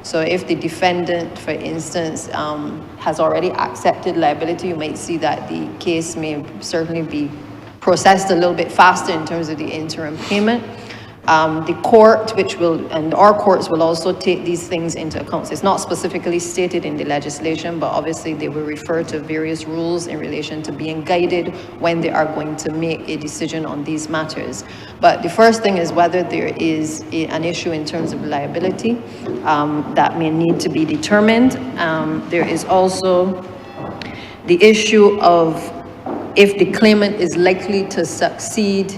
So if the defendant, for instance, has already accepted liability, you might see that the case may certainly be processed a little bit faster in terms of the interim payment. The court, and our courts will also take these things into account. It's not specifically stated in the legislation, but obviously they will refer to various rules in relation to being guided when they are going to make a decision on these matters. But the first thing is whether there is an issue in terms of liability that may need to be determined. There is also the issue of if the claimant is likely to succeed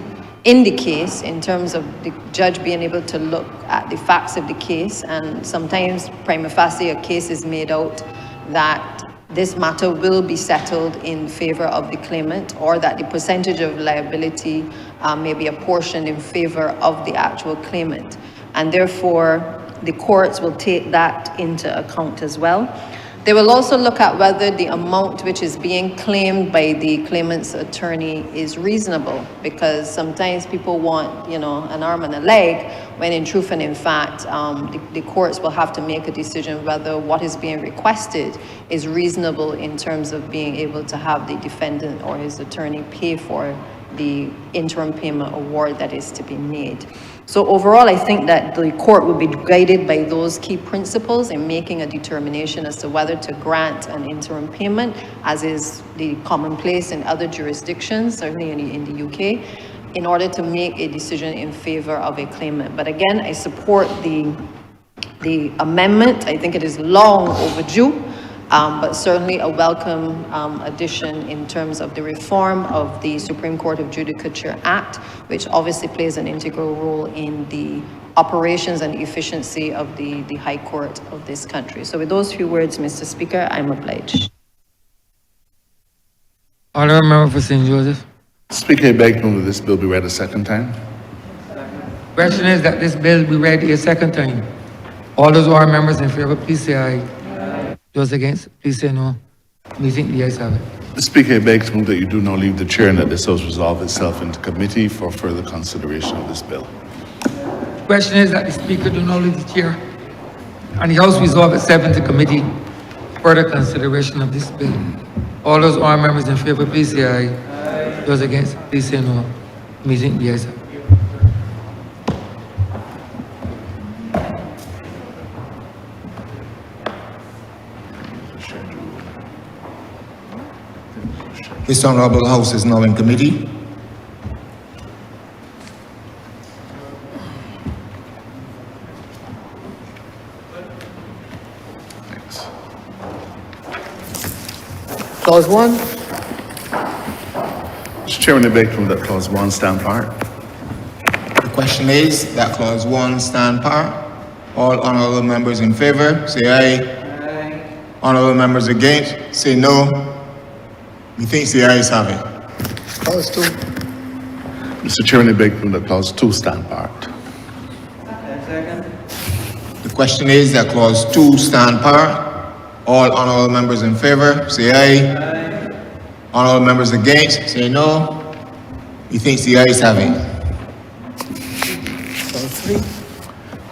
in the case, in terms of the judge being able to look at the facts of the case, and sometimes prima facie a case is made out that this matter will be settled in favor of the claimant, or that the percentage of liability may be apportioned in favor of the actual claimant. And therefore, the courts will take that into account as well. They will also look at whether the amount which is being claimed by the claimant's attorney is reasonable, because sometimes people want, an arm and a leg, when in truth and in fact, the courts will have to make a decision whether what is being requested is reasonable in terms of being able to have the defendant or his attorney pay for the interim payment award that is to be made. So overall, I think that the court will be guided by those key principles in making a determination as to whether to grant an interim payment, as is the commonplace in other jurisdictions, certainly in the UK, in order to make a decision in favor of a claimant. But again, I support the amendment. I think it is long overdue, but certainly a welcome addition in terms of the reform of the Supreme Court of Judicature Act, which obviously plays an integral role in the operations and efficiency of the High Court of this country. So with those few words, Mr. Speaker, I'm obliged. Honourable Member for St. Joseph. Speaker, I beg to move that this bill be read a second time. Question is that this bill be read a second time. All those who are members in favor, please say aye. Those against, please say no. Meeting the ayes have it. Speaker, I beg to move that you do now leave the chair and that this House resolve itself into committee for further consideration of this bill. Question is that the Speaker do not leave the chair and the House resolve itself into committee for further consideration of this bill. All those who are members in favor, please say aye. Those against, please say no. Meeting the ayes have it. This Honourable House is now in committee. Thanks. Clause 1. Mr. Chairman, I beg to move that clause 1 stand part. The question is that clause 1 stand par. All honourable members in favour, say aye. Aye. Honourable members against, say no. Methinks the ayes have it. Clause 2. Mr. Chairman, I beg to move that clause 2 stand part. The question is that clause 2 stand par. All honourable members in favour, say aye. Aye. Honourable members against, say no. Methinks the ayes have it. Clause 3.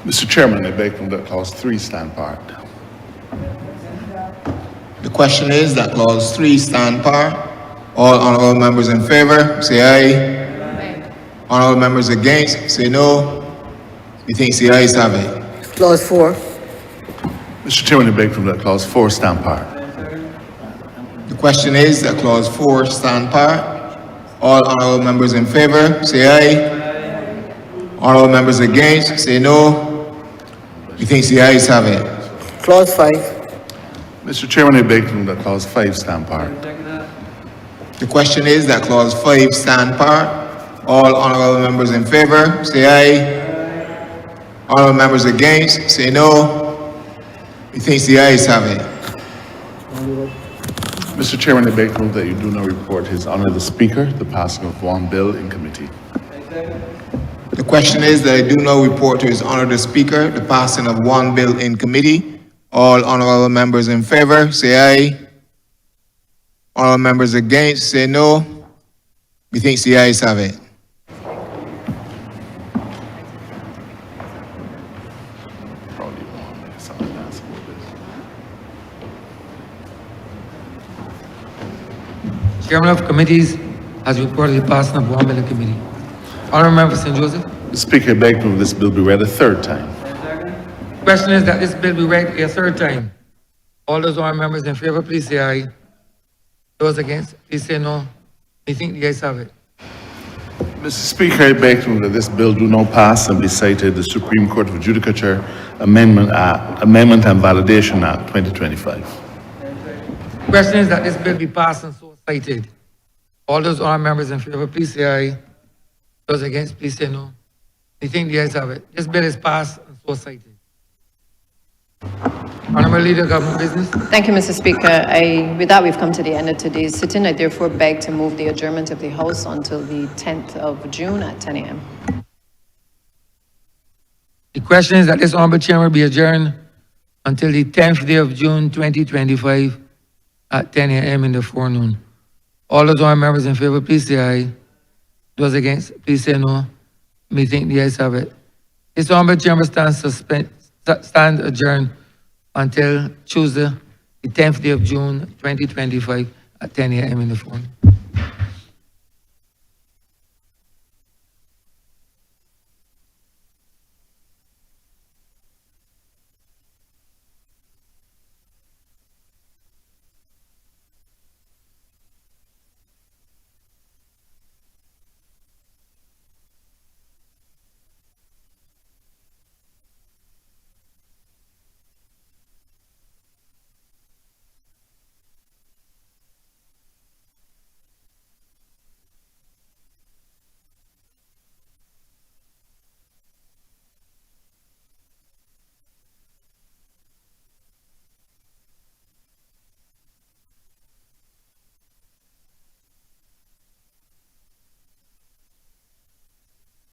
Mr. Chairman, I beg to move that clause 3 stand part. The question is that clause 3 stand par. All honourable members in favour, say aye. Aye. Honourable members against, say no. Methinks the ayes have it. Clause 4. Mr. Chairman, I beg to move that clause 4 stand part. The question is that clause 4 stand par. All honourable members in favour, say aye. Aye. Honourable members against, say no. Methinks the ayes have it. Clause 5. Mr. Chairman, I beg to move that clause 5 stand part. The question is that clause 5 stand par. All honourable members in favour, say aye. Honourable members against, say no. Methinks the ayes have it. Mr. Chairman, I beg to move that you do not report His Honour the Speaker the passing of one bill in committee. The question is that I do now report to His Honour the Speaker the passing of one bill in committee. All honourable members in favour, say aye. Honourable members against, say no. Methinks the ayes have it. Chairman of committees has reported the passing of one bill in committee. Honourable Member for St. Joseph. Speaker, I beg to move this bill be read a third time. Question is that this bill be read a third time. All those honourable members in favor, please say aye. Those against, please say no. I think the ayes have it. Mr. Speaker, I beg to move that this bill do not pass and be cited the Supreme Court of Judicature Amendment and Validation Act 2025. Question is that this bill be passed and so cited. All those honourable members in favor, please say aye. Those against, please say no. I think the ayes have it. This bill is passed and so cited. Honourable Leader, Government Business. Thank you, Mr. Speaker. With that, we've come to the end of today's sitting. I therefore beg to move the adjournment of the House until the 10th of June at 10 a.m. The question is that this honourable chamber be adjourned until the 10th day of June 2025 at 10 a.m. in the forenoon. All those honourable members in favor, please say aye. Those against, please say no. Me think the ayes have it. This honourable chamber stands adjourned until Tuesday, the 10th day of June 2025 at 10 a.m. in the forenoon.